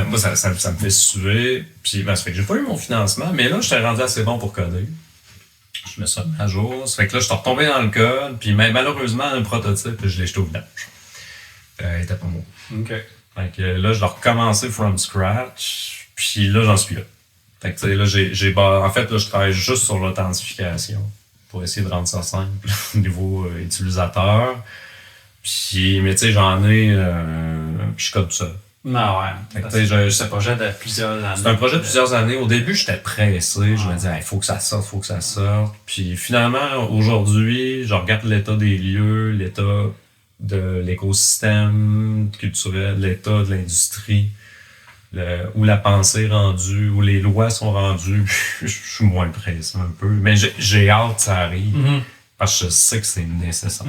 B: Moi, ça me fait suer. Puis ça fait que j'ai pas eu mon financement, mais là, j'étais rendu assez bon pour coder. Je mets ça à jour. Ça fait que là, je suis retombé dans le code. Puis malheureusement, le prototype, je l'ai jeté au vidange. Il était pas moi.
C: OK.
B: Fait que là, je l'ai recommencé from scratch. Puis là, j'en suis là. Fait que là, en fait, là, je travaille juste sur l'authentification. Pour essayer de rendre ça simple au niveau utilisateur. Puis, mais tu sais, j'en ai... puis je code tout ça.
C: Non, ouais. C'est un projet de plusieurs années.
B: C'est un projet de plusieurs années. Au début, j'étais pressé. Je me disais, il faut que ça sorte. Puis finalement, aujourd'hui, je regarde l'état des lieux, l'état de l'écosystème culturel, l'état de l'industrie, où la pensée est rendue, où les lois sont rendues, je suis moins pressé un peu. Mais j'ai hâte que ça arrive, parce que je sais que c'est nécessaire.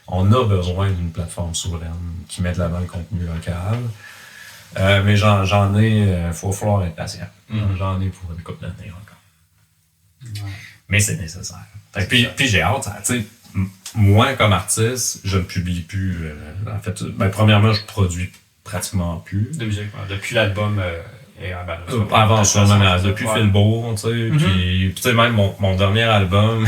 B: On a besoin d'une plateforme souveraine qui met de l'avant le contenu local. Mais j'en ai, faut falloir être patient. J'en ai pour une couple d'années encore. Ouais. Mais c'est nécessaire. Puis j'ai hâte, tu sais, moi comme artiste, je ne publie plus. En fait, premièrement, je produis pratiquement plus.
C: De musique, depuis l'album
B: avant ça, depuis Philbourg, tu sais. Puis tu sais, même mon dernier album,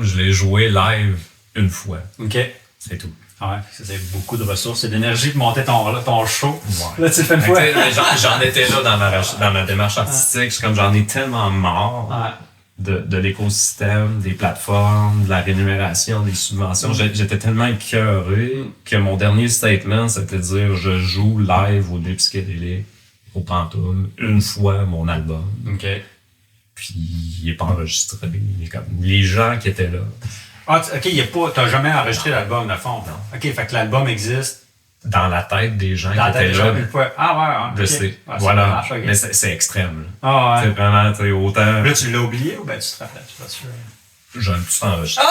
B: je l'ai joué live une fois.
C: OK.
B: C'est tout.
C: Ouais, c'est beaucoup de ressources et d'énergie pour monter ton show. Ouais. Là, tu fais une fois.
B: J'en étais là dans ma démarche artistique. C'est comme j'en ai tellement marre de l'écosystème, des plateformes, de la rémunération, des subventions. J'étais tellement écœuré que mon dernier statement, c'était de dire je joue live au Nuit Psychédélique, au Pantoum, une fois mon album.
C: OK.
B: Puis il n'est pas enregistré. Comme les gens qui étaient là.
C: OK, t'as jamais enregistré l'album, de fond.
B: Non.
C: OK, fait que l'album existe.
B: Dans la tête des gens qui étaient là. Je sais. Voilà. Mais c'est extrême. C'est vraiment, tu sais, autant.
C: Là, tu l'as oublié ou ben tu te rappelles? Je suis pas sûr.
B: J'ai un petit enregistré.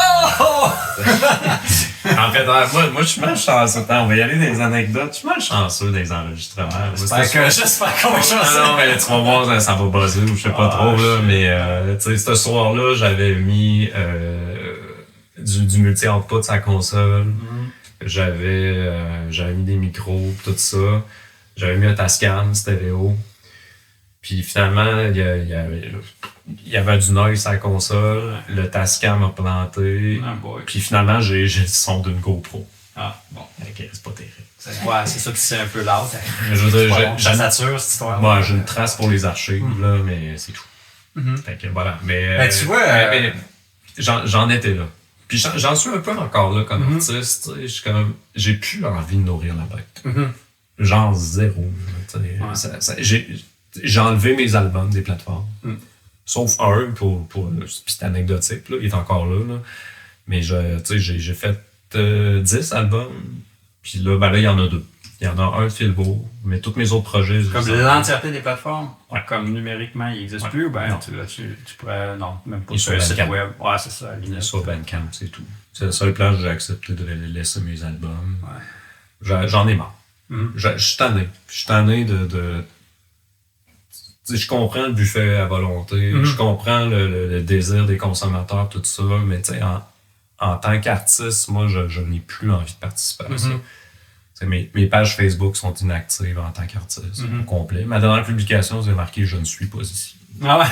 B: En fait, moi, je suis mal chanceux. On va y aller dans les anecdotes. Je suis mal chanceux des enregistrements.
C: J'espère qu'on va chanceux.
B: Non, mais tu vas voir, ça va buzzer ou je sais pas trop, là. Mais, tu sais, ce soir-là, j'avais mis du multi-output sur la console. J'avais mis des micros, tout ça. J'avais mis un Tascam stéréo. Puis finalement, il y avait du noise sur la console. Le Tascam a planté. Puis finalement, j'ai le son d'une GoPro.
C: Ah, bon.
B: Okay, c'est pas terrible.
C: Ouais, c'est ça qui c'est un peu loud.
B: Je veux dire,
C: la nature, cette histoire.
B: Moi, j'ai une trace pour les archives, là, mais c'est tout. Fait que voilà. Mais,
C: tu vois,
B: j'en étais là. Puis j'en suis un peu encore là comme artiste. J'ai plus envie de nourrir la bête. Genre zéro. J'ai enlevé mes albums des plateformes. Sauf un pour c'est anecdotique. Là, il est encore là. Mais j'ai fait 10 albums. Puis là, là, il y en a 2. Il y en a un de Philbourg, mais tous mes autres projets...
C: Comme l'entièreté des plateformes?
B: Ouais.
C: Comme numériquement, il n'existe plus? Ou bien tu pourrais... Non, même pas
B: sur le site
C: web. Ouais, c'est ça.
B: Sur Bandcamp, c'est tout. C'est le seul plan que j'ai accepté de laisser mes albums. Ouais. J'en ai marre. Je suis tanné. Je suis tanné de je comprends le buffet à volonté. Je comprends le désir des consommateurs, tout ça. Mais tu sais, en tant qu'artiste, moi, je n'ai plus envie de participer à ça. Mes pages Facebook sont inactives en tant qu'artiste, au complet. Ma dernière publication, j'ai marqué « Je ne suis pas ici ».
C: Ah ouais?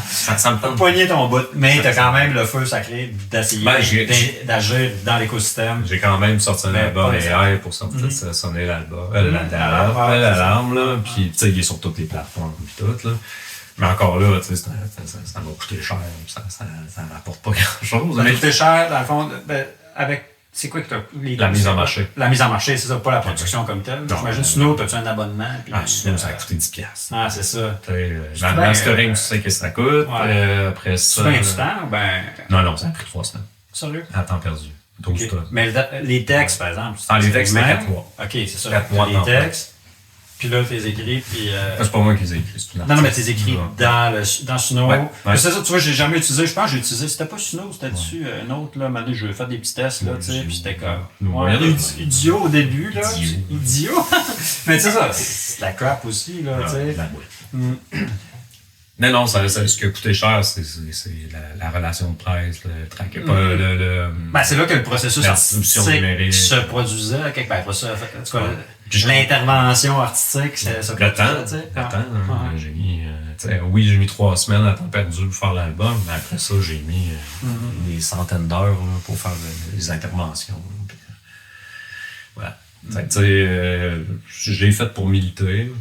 B: Ça me tente.
C: Poigner ton bout, mais t'as quand même le feu sacré d'essayer d'agir dans l'écosystème.
B: J'ai quand même sorti un album AI pour sonner l'alarme, là. Puis, tu sais, il est sur toutes les plateformes, puis tout, là. Mais encore là, tu sais, ça va coûter cher. Ça n'apporte pas grand-chose.
C: Ça va coûter cher, dans le fond, avec... C'est quoi que t'as...
B: La mise en marché.
C: La mise en marché, c'est ça, pas la production comme telle. J'imagine, Snow, t'as-tu un abonnement?
B: Snow, ça a coûté 10$.
C: Ah, c'est ça.
B: La mastering, tu sais que ça coûte. Après ça...
C: Tu fais du temps ou ben...
B: Non, ça a pris 3 semaines.
C: Sérieux?
B: À temps perdu.
C: Okay. Mais les textes, par exemple...
B: les textes, c'est 4 mois.
C: OK, c'est ça.
B: 4 mois
C: les textes, puis là, t'es écrit, puis...
B: C'est pas moi qui les ai écrits, c'est
C: Non, mais t'es écrit dans Suno.
B: Ouais.
C: C'est ça, tu vois, j'ai jamais utilisé. Je pense que j'ai utilisé... C'était pas Suno, c'était dessus un autre, là. Maintenant, je vais faire des petits tests, là, tu sais, puis c'était comme... Idio au début, là. Idio. Mais tu sais, ça, c'est la crap aussi, là, tu sais.
B: Non, ce qui a coûté cher, c'est la relation de presse, le track.
C: C'est là que le processus artistique se produisait. L'intervention artistique, c'est ça.
B: Le temps, j'ai mis... j'ai mis 3 semaines à temps perdu pour faire l'album, mais après ça, j'ai mis des centaines d'heures pour faire des interventions. Puis, voilà. J'ai fait pour militer.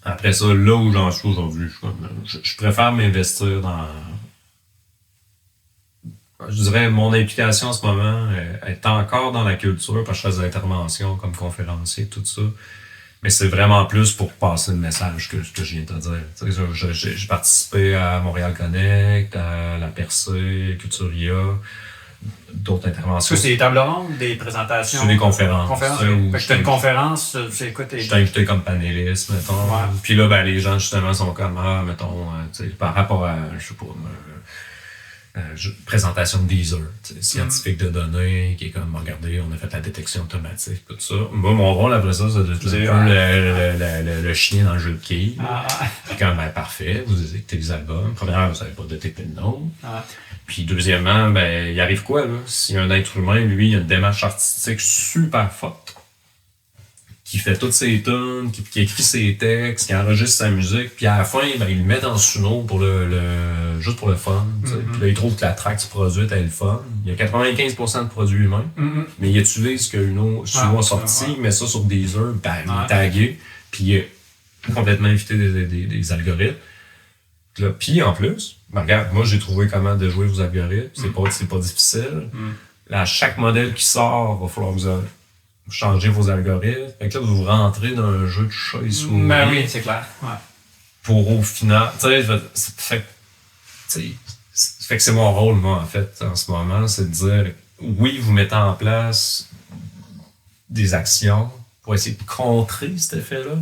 B: Après ça, là où j'en suis aujourd'hui, je préfère m'investir dans... Je dirais, mon implication en ce moment est encore dans la culture, parce que je fais des interventions comme conférencier, tout ça. Mais c'est vraiment plus pour passer le message que je viens de te dire. J'ai participé à Montréal Connect, à la Percée, Culturia, d'autres interventions.
C: Est-ce que c'est des tables rondes, des présentations?
B: C'est des conférences.
C: Fait que t'as une conférence, c'est quoi?
B: Je t'ai invité comme panéliste, mettons. Ouais. Puis là, les gens, justement, sont comme, mettons, par rapport à, je sais pas, présentation de Deezer, scientifique de données, qui est comme, regardez, on a fait la détection automatique, tout ça. Moi, mon rôle après ça, c'est le chien dans le jeu de quilles. Puis quand, ben, parfait, vous détectez les albums. Premièrement, vous n'avez pas détecté le nom. Puis deuxièmement, ben, il arrive quoi, là? Si un être humain, lui, il a une démarche artistique super forte, qui fait toutes ses tunes, qui écrit ses textes, qui enregistre sa musique, puis à la fin, ben, il le met dans Suno pour juste pour le fun. Puis là, il trouve que la track produite est le fun. Il y a 95% de produits humains, mais il utilise ce que Suno a sorti, il met ça sur Deezer, ben, il est tagué, puis il est complètement évité des algorithmes. Puis en plus, ben, regarde, moi j'ai trouvé comment déjouer vos algorithmes, c'est pas difficile. Là, chaque modèle qui sort, il va falloir que vous changer vos algorithmes. Fait que là, vous rentrez dans un jeu de chat et souris.
C: Ben oui, c'est clair. Ouais.
B: Pour au final. Tu sais, fait que c'est mon rôle, moi, en fait, en ce moment, c'est de dire oui, vous mettez en place des actions pour essayer de contrer cet effet-là.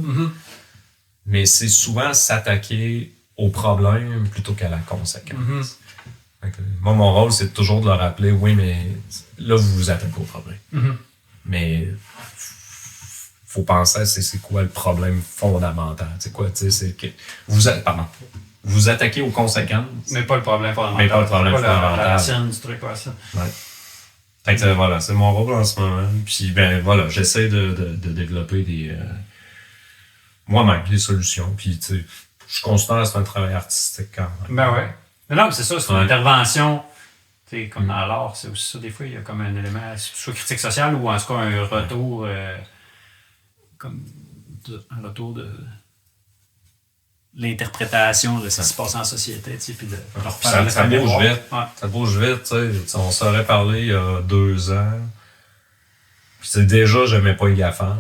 B: Mais c'est souvent s'attaquer au problème plutôt qu'à la conséquence. Fait que, moi, mon rôle, c'est toujours de leur rappeler oui, mais là, vous vous attaquez au problème. Mais faut penser à c'est quoi le problème fondamental. C'est quoi, tu sais, c'est que vous attaquez aux conséquences.
C: Mais pas le problème fondamental.
B: Mais pas le problème fondamental.
C: La racine du truc, ça.
B: Ouais. Fait que voilà, c'est mon rôle en ce moment. Puis ben voilà, j'essaie de développer moi-même des solutions. Puis tu sais, je considère que c'est un travail artistique quand même.
C: Ben ouais. Mais non, mais c'est ça, c'est une intervention. T'sais, comme dans l'art, c'est aussi ça, des fois, il y a comme un élément, soit critique sociale ou en tout cas un retour, un retour de l'interprétation de ce qui se passe en société, puis de
B: ça bouge vite. Ouais. Ça bouge vite, tu sais. On s'aurait parlé il y a 2 ans. Puis c'est déjà, j'aimais pas les GAFAM.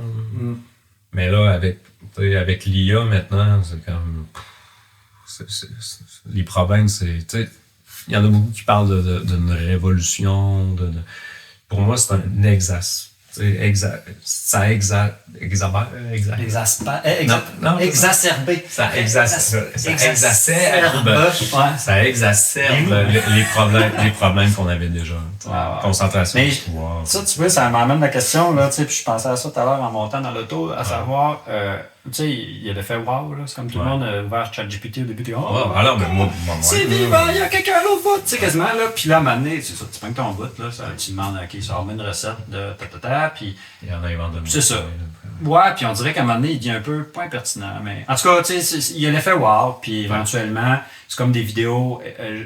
B: Mais là, avec l'IA maintenant, c'est comme. Les problèmes, c'est. Il y en a beaucoup qui parlent d'une révolution. Pour moi, c'est un
C: exacerbé.
B: Ça exacerbe les problèmes qu'on avait déjà. Concentration du pouvoir.
C: Ça, tu vois, ça m'amène la question, là, puis je pensais à ça tout à l'heure en montant dans l'auto, à savoir, tu sais, il y a l'effet wow, là, c'est comme tout le monde a ouvert ChatGPT au début,
B: alors, mais moi,
C: c'est vivant, il y a quelqu'un à l'autre bout, tu sais, quasiment, là, puis là, à un moment donné, c'est ça, tu prends ton bout, là, tu demandes, OK, ça remet une recette de puis
B: il y en a inventé.
C: C'est ça. Ouais, puis on dirait qu'à un moment donné, il devient un peu, pas impertinent, mais en tout cas, tu sais, il y a l'effet wow, puis éventuellement, c'est comme des vidéos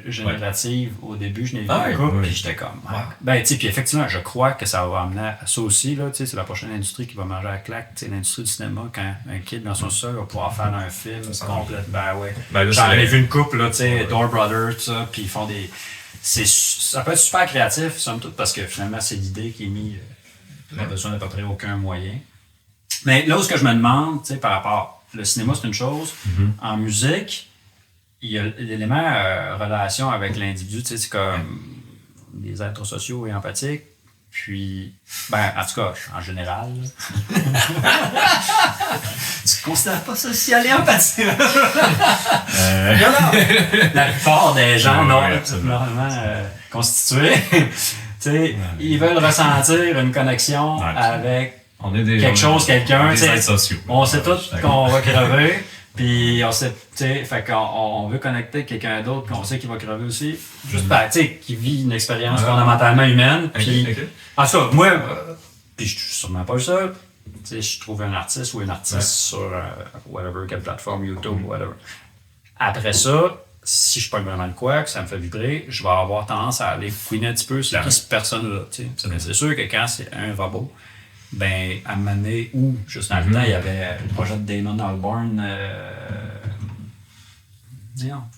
C: génératives. Au début, je n'ai vu un coup, puis j'étais comme, ben, tu sais, puis effectivement, je crois que ça va amener à ça aussi, là, tu sais, c'est la prochaine industrie qui va manger à la claque, tu sais, l'industrie du cinéma, quand un kid dans son sol va pouvoir faire un film complet, ben ouais. J'en ai vu une couple, là, tu sais, Door Brothers, tout ça, puis ils font des. Ça peut être super créatif, somme toute, parce que finalement, c'est l'idée qui est mise. Pas besoin d'à peu près aucun moyen. Mais là où ce que je me demande, tu sais, par rapport. Le cinéma, c'est une chose. En musique, il y a l'élément relation avec l'individu, tu sais, c'est comme des êtres sociaux et empathiques. Puis, ben, en tout cas, en général. Tu ne considères pas social et empathique? La plupart des gens normalement constitués, tu sais, ils veulent ressentir une connexion avec quelque chose, quelqu'un. On sait tous qu'on va crever. Puis on sait, tu sais, fait qu'on veut connecter avec quelqu'un d'autre, puis on sait qu'il va crever aussi. Juste, tu sais, qui vit une expérience fondamentalement humaine. Puis, en tout cas, moi, puis je suis sûrement pas le seul. Tu sais, je trouve un artiste ou une artiste sur whatever, quelle plateforme, YouTube, whatever. Après ça, si je pogne vraiment de quoi, que ça me fait vibrer, je vais avoir tendance à aller fouiner un petit peu sur qui cette personne-là. Tu sais. C'est sûr que quand c'est un robot, ben, à un moment donné, ou juste dans le temps, il y avait le projet de Damon Albarn,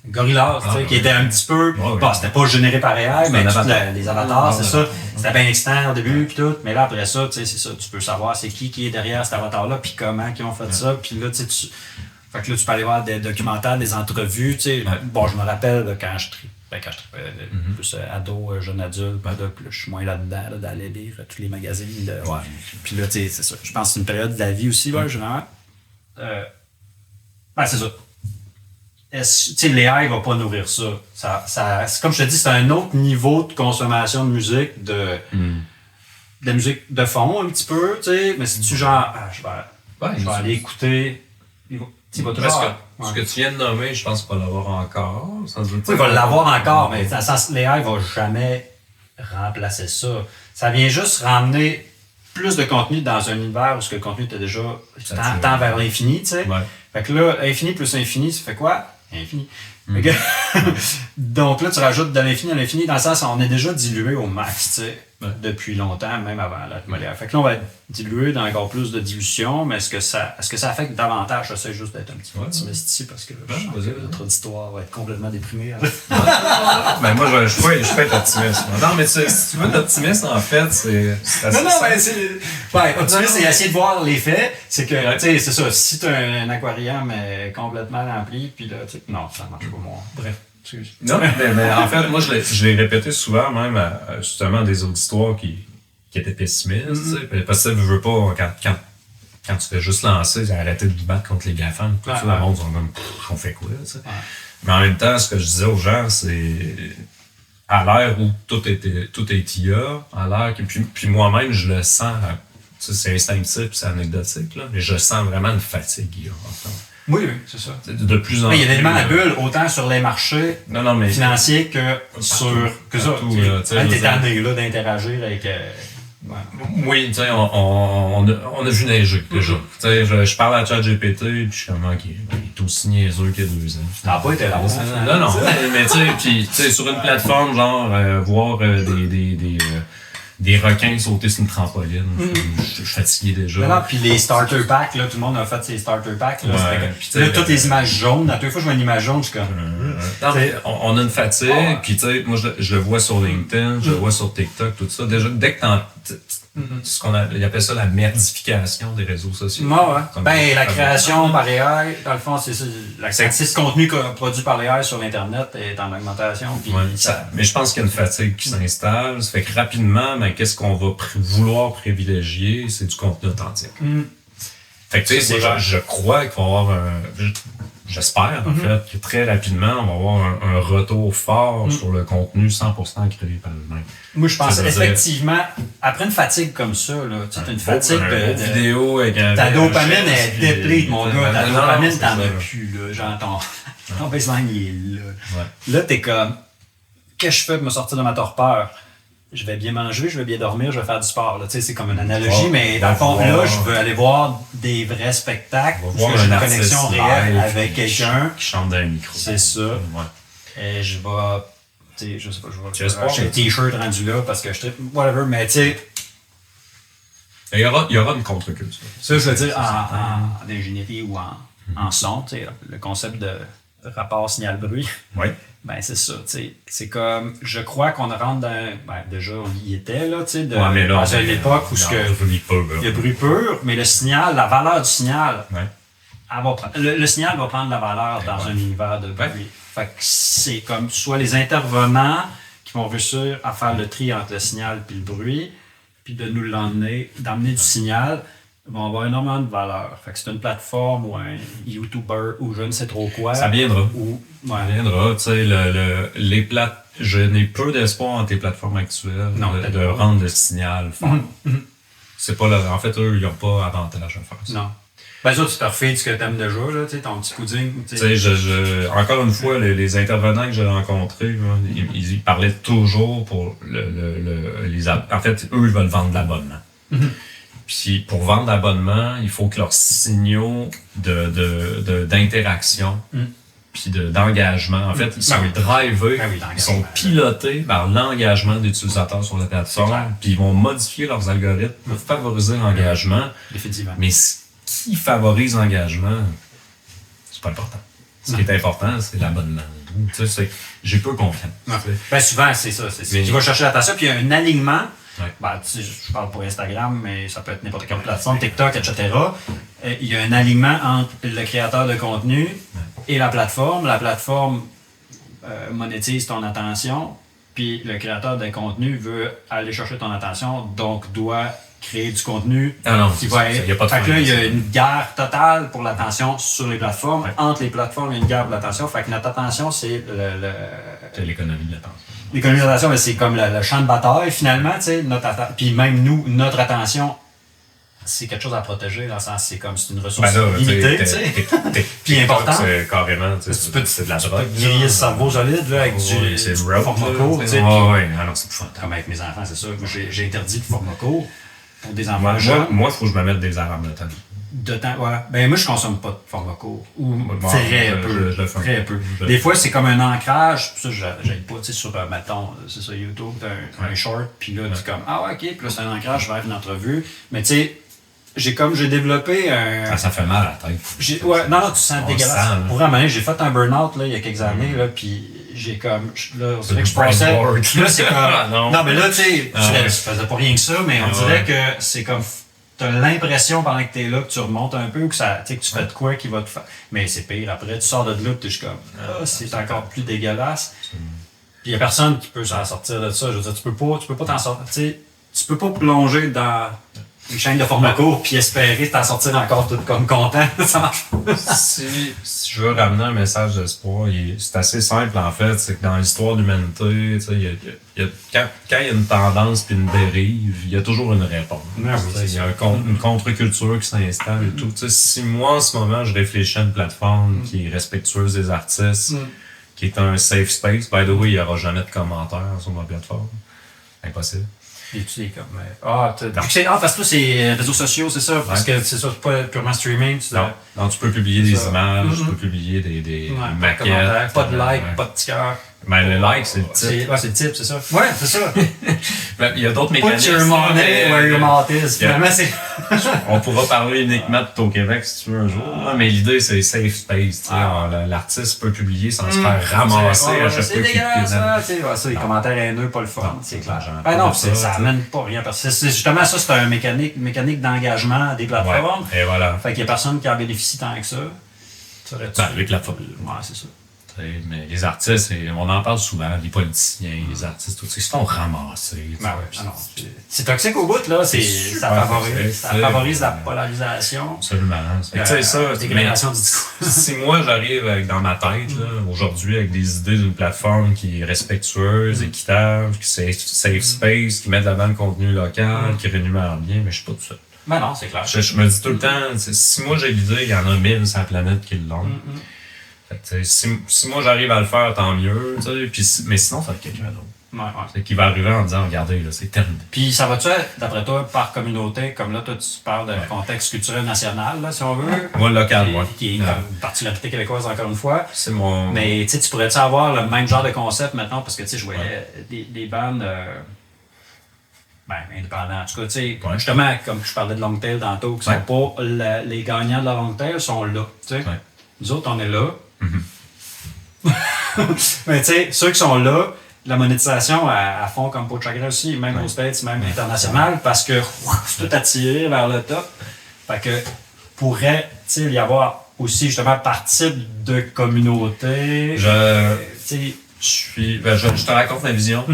C: Gorillaz, qui était un petit peu. C'était pas généré par AI, mais les avatars, c'est ça. C'était bien externe au début, puis tout. Mais là, après ça, c'est ça. Tu peux savoir c'est qui est derrière cet avatar-là, puis comment ils ont fait ça. Puis là, tu sais, fait que là, tu peux aller voir des documentaires, des entrevues. Bon, je me rappelle là, quand je tripais plus ado, jeune adulte, puis là, je suis moins là-dedans, d'aller lire tous les magazines. Puis là, tu sais, c'est ça. Je pense que c'est une période de la vie aussi, généralement. Ben, c'est ça. l'AI va pas nourrir ça. C'est comme je te dis, c'est un autre niveau de consommation de musique, de la musique de fond un petit peu, tu sais, mais si tu genre, je vais aller écouter, il va toujours...
B: Ce que tu viens de nommer, je pense qu'il va l'avoir encore.
C: Il va l'avoir encore, mais dans le sens, l'AI va jamais remplacer ça. Ça vient juste ramener plus de contenu dans un univers où ce que le contenu était déjà tend vers l'infini, tu sais.
B: Ouais.
C: Fait que là, infini plus infini, ça fait quoi? Infini. Donc là, tu rajoutes de l'infini à l'infini, dans le sens, on est déjà dilué au max, tu sais, depuis longtemps, même avant l'atmosphère. Fait que là, on va être dilué dans encore plus de dilution, mais est-ce que ça affecte davantage? J'essaie juste d'être un petit peu optimiste ici, parce que je sens que notre auditoire va être complètement déprimé.
B: Ben moi, je peux être optimiste. Non, mais si tu veux être optimiste, en fait, c'est assez
C: mais c'est... Ouais, optimiste, c'est essayer de voir les faits. C'est que, tu sais, c'est ça, si tu as un aquarium complètement rempli, puis là, tu sais, non, ça marche pas, moi. Bref.
B: Non, mais en fait, moi, je l'ai répété souvent, même à justement des auditoires qui étaient pessimistes. Parce que ça, je veux pas, quand tu fais juste lancer, arrêter de battre contre les GAFAM, tout ça, le monde sont comme, on fait quoi, tu sais. Mais en même temps, ce que je disais aux gens, c'est à l'ère où tout est IA, à l'ère puis moi-même, je le sens, c'est instinctif, c'est anecdotique, là, mais je sens vraiment une fatigue IA, en fait.
C: Oui, c'est ça.
B: De plus en plus.
C: Il y a l'élément à bulle, autant sur les marchés financiers que sur. Que ça. T'es tanné là d'interagir avec.
B: Oui, tu sais, on a vu neiger déjà. Tu sais, je parle à ChatGPT, puis je suis comme, ok, il est aussi niaiseux qu'il y a 2 ans.
C: Ça n'a pas été long.
B: Non, mais tu sais, sur une plateforme, genre, voir des requins sauter sur une trampoline. Je suis fatigué déjà.
C: Non, puis les starter packs, là, tout le monde a fait ses starter packs. Là, là toutes les images jaunes. À toutes les fois que je vois une image jaune, je suis comme.
B: On a une fatigue, puis tu sais, moi je le vois sur LinkedIn, je le vois sur TikTok, tout ça. Déjà, dès que il appelle ça la merdification des réseaux sociaux.
C: La création par AI, dans le fond, c'est ça. Ce contenu produit par l'AI sur l'Internet est en augmentation.
B: Mais je pense qu'il y a une fatigue qui s'installe. Ça fait que rapidement, qu'est-ce qu'on va vouloir privilégier? C'est du contenu authentique. Fait que tu sais, je crois qu'il va y avoir j'espère en fait que très rapidement, on va avoir un retour fort sur le contenu 100% créé par l'humain.
C: Moi, je pense effectivement, après une fatigue comme ça, tu as une fatigue de
B: vidéo avec
C: ta dopamine est déplete, mon gars. Ta dopamine, t'en as plus, là. Genre, ton baseline, il est là. Là, t'es comme, qu'est-ce que je fais pour me sortir de ma torpeur? Je vais bien manger, je vais bien dormir, je vais faire du sport. Là. Tu sais, c'est comme une analogie, mais dans le fond, là, je veux aller voir des vrais spectacles où j'ai une connexion réelle avec quelqu'un.
B: Qui chante dans le micro.
C: C'est ça. Et je vais, tu sais, je sais pas, je vais acheter un t-shirt rendu là parce que je tripe, whatever, mais tu sais.
B: Il y aura une contre-culture.
C: Ça, je veux dire, en ingénierie ou en son, tu sais, le concept de rapport signal-bruit.
B: Oui.
C: Ben, c'est ça, tu sais. C'est comme, je crois qu'on rentre dans, déjà, on y était, là, tu sais,
B: mais là,
C: à l'époque où il y a bruit pur, mais le signal, la valeur du signal, le signal va prendre la valeur dans un univers de bruit. Fait que c'est comme, soit les intervenants qui vont réussir à faire le tri entre le signal et le bruit, puis de nous d'amener du signal, vont avoir énormément de valeur. Fait que c'est une plateforme ou un YouTuber ou je ne sais trop quoi.
B: Ça viendra. Ça viendra. Tu sais, je n'ai peu d'espoir en tes plateformes actuelles de rendre le signal fort. C'est pas en fait, eux, ils n'ont pas avantage à faire ça.
C: Non. Ben ça, tu te refais ce que t'aimes déjà, là, tu sais, ton petit pudding.
B: Tu sais, encore une fois, les intervenants que j'ai rencontrés, ils parlaient toujours pour en fait, eux, ils veulent vendre de l'abonnement. Puis pour vendre l'abonnement, il faut que leurs signaux d'interaction puis d'engagement, en fait, ils sont drivés, ils sont pilotés par l'engagement des utilisateurs sur la plateforme, puis ils vont modifier leurs algorithmes pour favoriser l'engagement. Mais ce qui favorise l'engagement, c'est pas important. Ce qui est important, c'est l'abonnement. Tu sais, j'ai peu confiance.
C: Ben souvent, c'est ça. Tu vas chercher l'attention, puis il y a un alignement. Ben, tu sais, je parle pour Instagram, mais ça peut être n'importe quelle plateforme, TikTok, etc. Il y a un alignement entre le créateur de contenu et la plateforme. La plateforme monétise ton attention, puis le créateur de contenu veut aller chercher ton attention, donc doit créer du contenu qui va être...
B: Il y a pas de
C: fait que là, il y a
B: ça.
C: une guerre totale pour l'attention sur les plateformes. Entre les plateformes, il y a une guerre pour l'attention. Fait que notre attention, c'est
B: C'est l'économie de l'attention.
C: l'économie de l'attention, c'est comme le champ de bataille, finalement, tu sais. Puis même nous, notre attention, c'est quelque chose à protéger, dans le sens, c'est une ressource limitée, tu sais. Puis importante.
B: C'est carrément,
C: c'est
B: de la drogue.
C: griller le cerveau solide, là, avec du format court, tu sais.
B: Ouais, alors c'est fun.
C: Comme avec mes enfants, c'est ça. J'ai interdit le format court pour des enfants jeunes.
B: Moi, il faut que je me mette des alarmes de temps.
C: De temps, ouais. Ben, moi, je consomme pas de format court. Ou très peu.
B: Je le fais.
C: Très peu. Des fois, c'est comme un ancrage. Puis ça, j'aime pas, tu sais, sur, mettons, c'est ça, YouTube, t'as un short. Puis là, tu es comme, ah ouais, ok. Puis là, c'est un ancrage vers une entrevue. Mais tu sais, j'ai développé un.
B: Ça fait mal à la tête.
C: Non, tu sens dégueulasse. Pour vraiment, j'ai fait un burn-out, là, il y a quelques années, là, puis j'ai comme. Là, on dirait que je pensais. Là, c'est comme. non, mais là, tu sais, je faisais pas rien que ça, mais on dirait que c'est comme. T'as l'impression pendant que t'es là que tu remontes un peu ou que tu fais de quoi qui va te faire. Mais c'est pire. Après, tu sors de là et t'es juste comme. C'est encore plus dégueulasse. Puis y a personne qui peut s'en sortir de ça. Je veux dire, tu peux pas t'en sortir. Tu peux pas plonger dans une chaîne de format court puis espérer t'en sortir encore tout comme content. Ça marche pas.
B: Si je veux ramener un message d'espoir, c'est assez simple en fait. C'est que dans l'histoire de l'humanité, quand il y a une tendance puis une dérive, il y a toujours une réponse. Il y a une contre-culture qui s'installe et tout. Si moi en ce moment je réfléchis à une plateforme qui est respectueuse des artistes, qui est un safe space, by the way, il n'y aura jamais de commentaires sur ma plateforme. Impossible.
C: Et tu sais, comme. Parce que toi, c'est réseaux sociaux, c'est ça? Parce que c'est ça, c'est pas purement streaming.
B: Non, tu peux publier des images, tu peux publier des maquettes.
C: Pas de like, pas de petit cœur.
B: Mais le like, c'est le type.
C: C'est le type, c'est ça. Ouais, c'est ça.
B: Il y a d'autres mécanismes.
C: Put your money where your mouth is. Finalement, c'est.
B: On pourra parler uniquement de au Québec si tu veux un jour. Mais l'idée, c'est safe space. L'artiste peut publier sans se faire ramasser à chaque fois qu'il
C: dégueulasse, ça. Les commentaires haineux, pas le fun. C'est clair. Non, ça amène pas rien. C'est justement ça, c'est un mécanique d'engagement des plateformes.
B: Et voilà.
C: Fait qu'il y a personne qui en bénéficie tant que ça.
B: Avec la folie.
C: Ouais, c'est ça.
B: Mais les artistes, on en parle souvent, les politiciens, les artistes, tout ça, ils se font ramasser.
C: C'est toxique au bout, là. Ça favorise la polarisation.
B: Absolument.
C: Dégradation du discours.
B: Si moi, j'arrive dans ma tête, aujourd'hui, avec des idées d'une plateforme qui est respectueuse, équitable, qui est safe space, qui met de l'avant le contenu local, qui rémunère bien, mais je suis pas tout seul.
C: Ben non, c'est clair.
B: Je me dis tout le temps, si moi j'ai l'idée, il y en a 1000 sur la planète qui l'ont. Si moi j'arrive à le faire, tant mieux. Mais sinon, ça va être quelqu'un d'autre. C'est qui va arriver en disant, regardez, là, c'est terminé.
C: Puis ça va-tu être, d'après toi, par communauté, comme là, toi, tu parles de contexte culturel national, là, si on veut?
B: Moi, local, moi.
C: Qui est une particularité québécoise, encore une fois.
B: C'est mon.
C: Mais tu pourrais-tu avoir le même genre de concept maintenant? Parce que je voyais des bandes. Indépendants. En tout cas, justement, comme je parlais de Longtail tantôt, qui sont pas les gagnants de la Longtail sont là. Nous autres, on est là. Mais tu sais, ceux qui sont là, la monétisation à fond comme Peau de Chagrin aussi, même aux States, même international, parce que c'est tout attiré vers le top. Fait que pourrait y avoir aussi justement par type de communauté.
B: Je te raconte ma vision.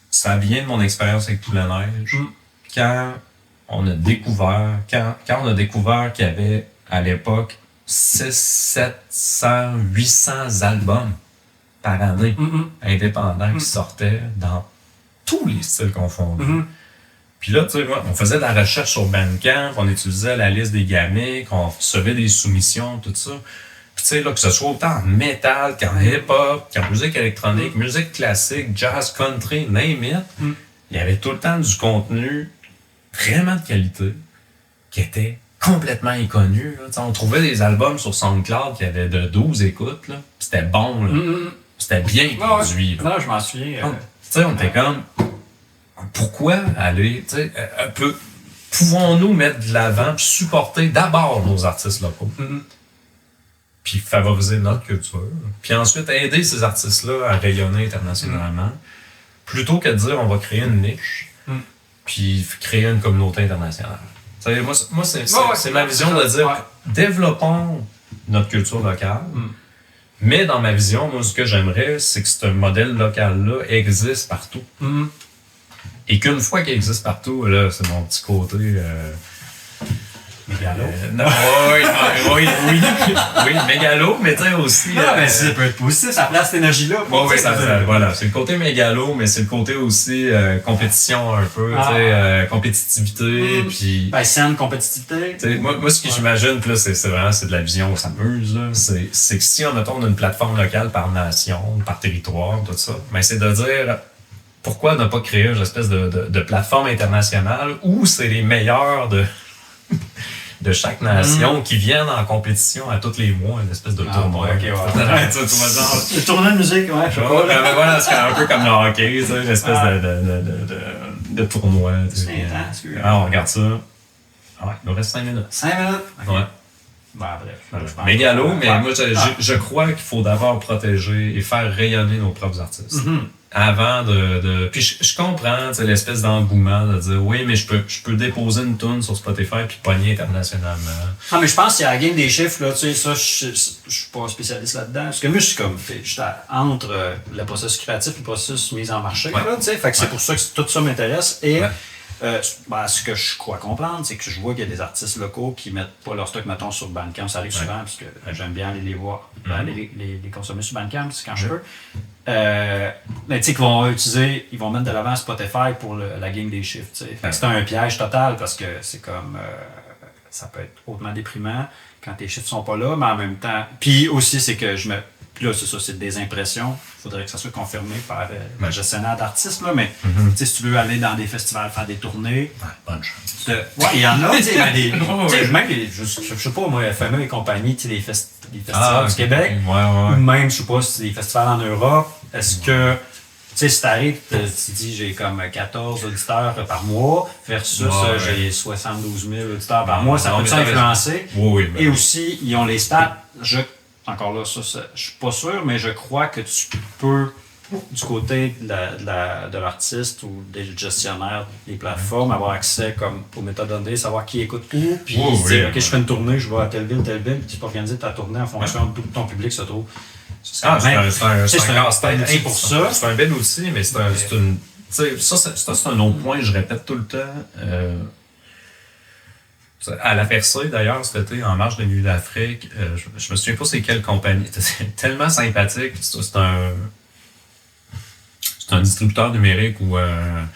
B: Ça vient de mon expérience avec Poule à neige. Quand on a découvert qu'il y avait à l'époque 600, 700, 800 albums par année indépendants qui sortaient dans tous les styles confondus. Puis là, tu sais, on faisait de la recherche sur Bandcamp, on utilisait la liste des gamiques, on recevait des soumissions, tout ça. Puis tu sais, là, que ce soit autant en métal qu'en hip-hop, qu'en musique électronique, musique classique, jazz, country, name it, il y avait tout le temps du contenu vraiment de qualité qui était complètement inconnu. On trouvait des albums sur SoundCloud qui avaient de 12 écoutes. Là. C'était bon. Là. C'était bien produit.
C: Non, je m'en souviens.
B: On était comme... Pourquoi aller... Pouvons-nous mettre de l'avant et supporter d'abord nos artistes locaux? Puis favoriser notre culture. Puis ensuite aider ces artistes-là à rayonner internationalement. Plutôt que de dire on va créer une niche puis créer une communauté internationale. Moi, c'est ma vision de dire développons notre culture locale, mais dans ma vision, moi, ce que j'aimerais, c'est que ce modèle local-là existe partout. et qu'une fois qu'il existe partout, là, c'est mon petit côté...
C: Mégalo.
B: Non, oui, mégalo, mais tu sais aussi...
C: Non, mais ça peut être positif, ça place cette énergie-là.
B: Oui, voilà, c'est le côté mégalo, mais c'est le côté aussi compétition un peu, tu sais, compétitivité, puis...
C: Ben, saine compétitivité.
B: Moi, ce que j'imagine, puis là, c'est vraiment de la vision, ça s'amuse, là, c'est que si, mettons, on a une plateforme locale par nation, par territoire, tout ça, ben, c'est de dire... Pourquoi ne pas créer une espèce de plateforme internationale où c'est les meilleurs de chaque nation qui viennent en compétition à tous les mois, une espèce de tournoi.
C: Le tournoi de musique, ouais, je sais pas.
B: Voilà, c'est un peu comme le hockey, une espèce de tournoi.
C: C'est intense.
B: Alors, on regarde ça. Ouais, il nous reste 5 minutes.
C: 5 minutes? Okay.
B: Ouais.
C: Ben, bref.
B: Mégalo, mais moi, je crois qu'il faut d'abord protéger et faire rayonner nos propres artistes. Avant de... Puis je comprends l'espèce d'engouement de dire oui, mais je peux déposer une tune sur Spotify puis pogner internationalement.
C: Ah, mais je pense qu'il y a la game des chiffres, là, tu sais, ça, je suis pas spécialiste là-dedans. Parce que moi, je suis comme, j'étais entre le processus créatif et le processus mise en marché, là, tu sais. Fait que c'est pour ça que tout ça m'intéresse. Et ce que je crois comprendre, c'est que je vois qu'il y a des artistes locaux qui mettent pas leur stock, mettons, sur Bandcamp. Ça arrive souvent, parce que j'aime bien aller les voir, les consommer sur Bandcamp, c'est quand je peux. Mais tu sais, ils vont mettre de l'avant Spotify pour la game des chiffres, tu sais. Fait que c'est un piège total parce que c'est comme, ça peut être hautement déprimant quand tes chiffres sont pas là, mais en même temps, puis aussi c'est que puis là, c'est ça, c'est des impressions. Il faudrait que ça soit confirmé par le gestionnaire d'artistes, là, mais si tu veux aller dans des festivals, faire des tournées.
B: Bonne chance.
C: Ouais, il y en a, tu sais, même je sais pas, moi, FME et compagnie, tu sais, les festivals du Québec, ou même, je sais pas, si c'est des festivals en Europe, est-ce que, tu sais, si t'arrives, tu dis j'ai comme 14 auditeurs par mois, versus j'ai 72 000 auditeurs par mois, ça peut influencer. Et aussi, ils ont les stats. Encore là, ça, je suis pas sûr, mais je crois que tu peux, du côté de l'artiste ou des gestionnaires des plateformes, avoir accès comme aux métadonnées, savoir qui écoute où, puis dire, OK, je fais une tournée, je vais à telle ville, puis tu peux organiser ta tournée en fonction d'où ton public se trouve.
B: C'est un
C: outil pour ça.
B: C'est un bel outil, mais c'est un autre point que je répète tout le temps. À la percée, d'ailleurs, cet été, en marge de Nuit d'Afrique, je me souviens pas c'est quelle compagnie. C'était tellement sympathique. C'est un distributeur numérique ou un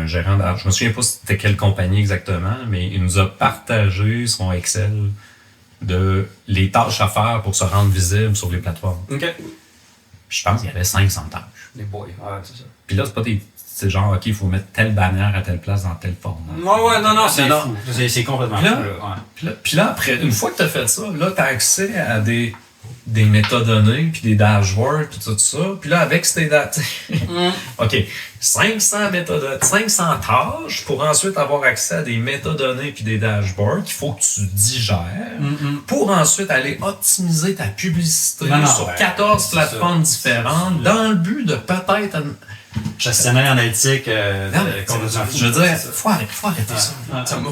B: gérant d'art. Je me souviens pas c'était quelle compagnie exactement, mais il nous a partagé son Excel de les tâches à faire pour se rendre visible sur les plateformes.
C: OK.
B: Je pense qu'il y avait 500 tâches.
C: Les boys, c'est ça.
B: Puis là, c'est pas des... C'est genre, OK, il faut mettre telle bannière à telle place dans telle forme.
C: Non, c'est fou. C'est complètement fou.
B: Puis là, après, une fois que tu as fait ça, là, tu as accès à des métadonnées, puis des dashboards, puis tout ça. Puis là, avec ces dates, OK, 500 métadonnées, 500 tâches pour ensuite avoir accès à des métadonnées puis des dashboards qu'il faut que tu digères pour ensuite aller optimiser ta publicité sur 14 plateformes différentes dans le but de peut-être...
C: Gestionnaire analytique,
B: je veux dire, faut arrêter ça.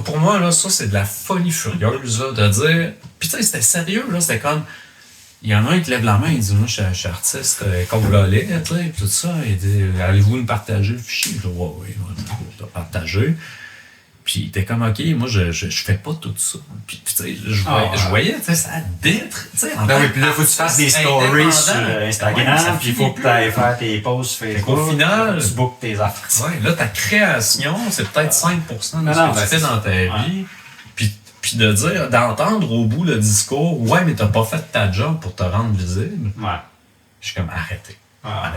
B: Pour moi, là, ça, c'est de la folie furieuse, là, de dire... Puis tu sais, c'était sérieux, là, c'était comme... Il y en a un qui lève la main, il dit, moi, je suis artiste congolais, tu sais, tout ça. Il dit, allez-vous nous partager le fichier? Je dis, oui, je dois partager. Puis il était comme, OK, moi, je fais pas tout ça. Puis tu sais, je voyais, tu sais, ça d'être, tu sais,
C: puis là, il faut que tu fasses des stories sur Instagram, puis il faut que tu ailles faire tes posts Facebook.
B: Au final,
C: tu bookes tes affaires.
B: Ouais, là, ta création, c'est peut-être 5% de ce que tu fais dans ta vie. Puis de dire, d'entendre au bout le discours, ouais, mais t'as pas fait ta job pour te rendre visible. Je suis comme, arrêtez.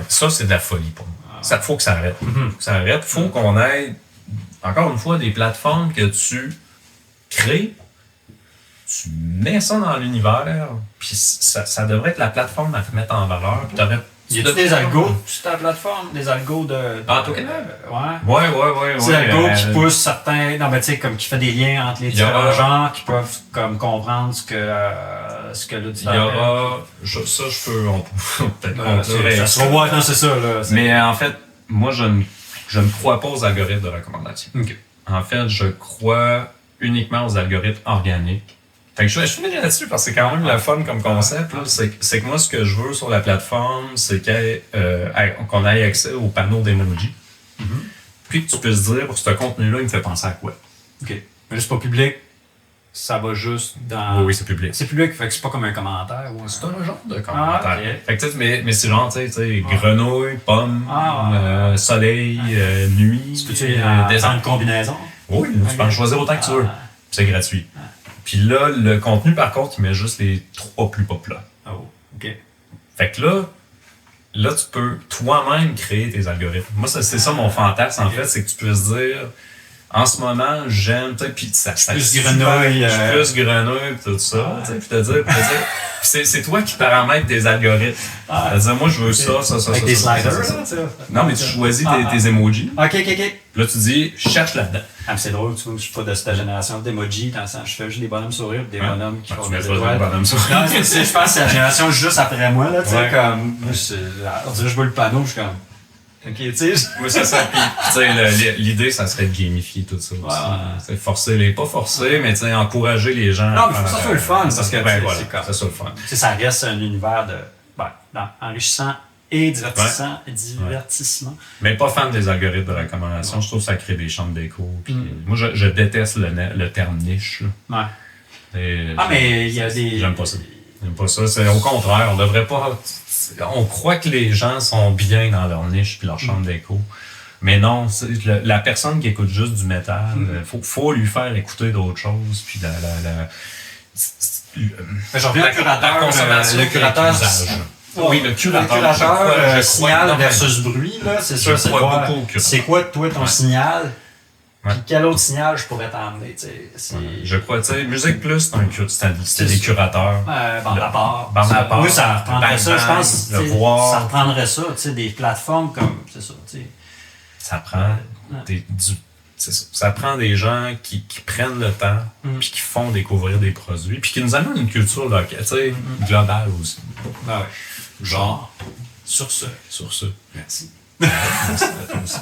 B: Ça, c'est de la folie pour moi. Ça, faut que ça arrête. Ça arrête. Faut qu'on ait, encore une fois, des plateformes que tu crées, tu mets ça dans l'univers, puis ça devrait être la plateforme à te mettre en valeur. Puis
C: y a des algos sur ta plateforme? Des algos de...
B: Ouais.
C: Des algos qui poussent certains... Non, mais tu sais, comme qui fait des liens entre les différents genres, qui peuvent comme comprendre ce que l'auditeur...
B: Il y aura... on peut peut-être conclure.
C: C'est ça, là.
B: Mais en fait, moi, je ne crois pas aux algorithmes de recommandation. En fait, je crois uniquement aux algorithmes organiques. Fait que je finis là-dessus parce que c'est quand même le fun comme concept. Là. C'est que moi, ce que je veux sur la plateforme, c'est qu'on ait accès au panneau d'emoji. puis que tu puisses dire, ce contenu-là, il me fait penser à quoi.
C: OK. Mais c'est pas public, ça va juste dans...
B: Oui, c'est public.
C: C'est public, fait que c'est pas comme un commentaire ou un...
B: C'est un genre de commentaire.
C: Ah, okay.
B: Fait que, mais c'est genre, tu sais, grenouille, pomme, soleil, nuit.
C: Tu peux-tu descendre une combinaison?
B: Oui, tu peux en choisir autant que tu veux. C'est gratuit. Puis là, le contenu, par contre, il met juste les 3 plus populaires.
C: Oh, OK.
B: Fait que là, tu peux toi-même créer tes algorithmes. Moi, c'est ça mon fantasme, en fait, c'est que tu puisses dire, en ce moment, j'aime, tu sais, puis ça
C: plus grenouille.
B: Plus grenouille, puis tout ça, tu sais, puis te dire, c'est toi qui paramètres tes algorithmes. C'est-à-dire, moi, je veux ça.
C: Avec des sliders, là,
B: non, mais tu choisis tes emojis.
C: OK.
B: Puis là, tu dis, cherche là-dedans.
C: Ah, mais c'est drôle, tu vois, je suis pas de cette génération d'emojis, dans le sens, je fais juste des bonhommes sourires, des bonhommes qui font des étoiles.
B: Des bonhommes sourires.
C: Non, je pense que c'est la génération juste après moi, là, tu sais, comme, moi, on dirait que je vois le panneau, je suis comme, OK, tu sais.
B: Oui, c'est ça. Puis, tu sais, l'idée, ça serait de gamifier tout ça aussi. Forcer pas forcer, mais tu sais, encourager les gens.
C: Non, mais faut que ça soit le fun, parce que,
B: c'est comme ça soit le fun.
C: Tu sais, ça reste un univers de, enrichissant et divertissant.
B: Mais pas fan des algorithmes de recommandation. Je trouve que ça crée des chambres d'écho. Moi, je déteste le terme niche. Là.
C: Ouais. Mais il y a des...
B: J'aime pas ça. J'aime pas ça. C'est au contraire. On devrait pas... On croit que les gens sont bien dans leur niche puis leur chambre d'écho. Mais non, la personne qui écoute juste du métal, faut lui faire écouter d'autres choses. Puis
C: je reviens au curateur. Le curateur...
B: Oui, le curateur
C: signal versus bruit, là, c'est ça. C'est quoi, toi, ton signal? Puis quel autre signal je pourrais t'emmener?
B: Je crois, tu sais, Musique Plus, c'était des curateurs.
C: Bande à part.
B: Oui,
C: ça reprendrait ça, je pense. Ça reprendrait ça, tu sais, des plateformes comme, c'est ça, tu sais.
B: Ça prend ça prend des gens qui prennent le temps, puis qui font découvrir des produits, puis qui nous amènent une culture locale, tu sais, globale aussi.
C: Ah ouais.
B: Genre, sur ce.
C: Merci.
B: Merci à toi aussi.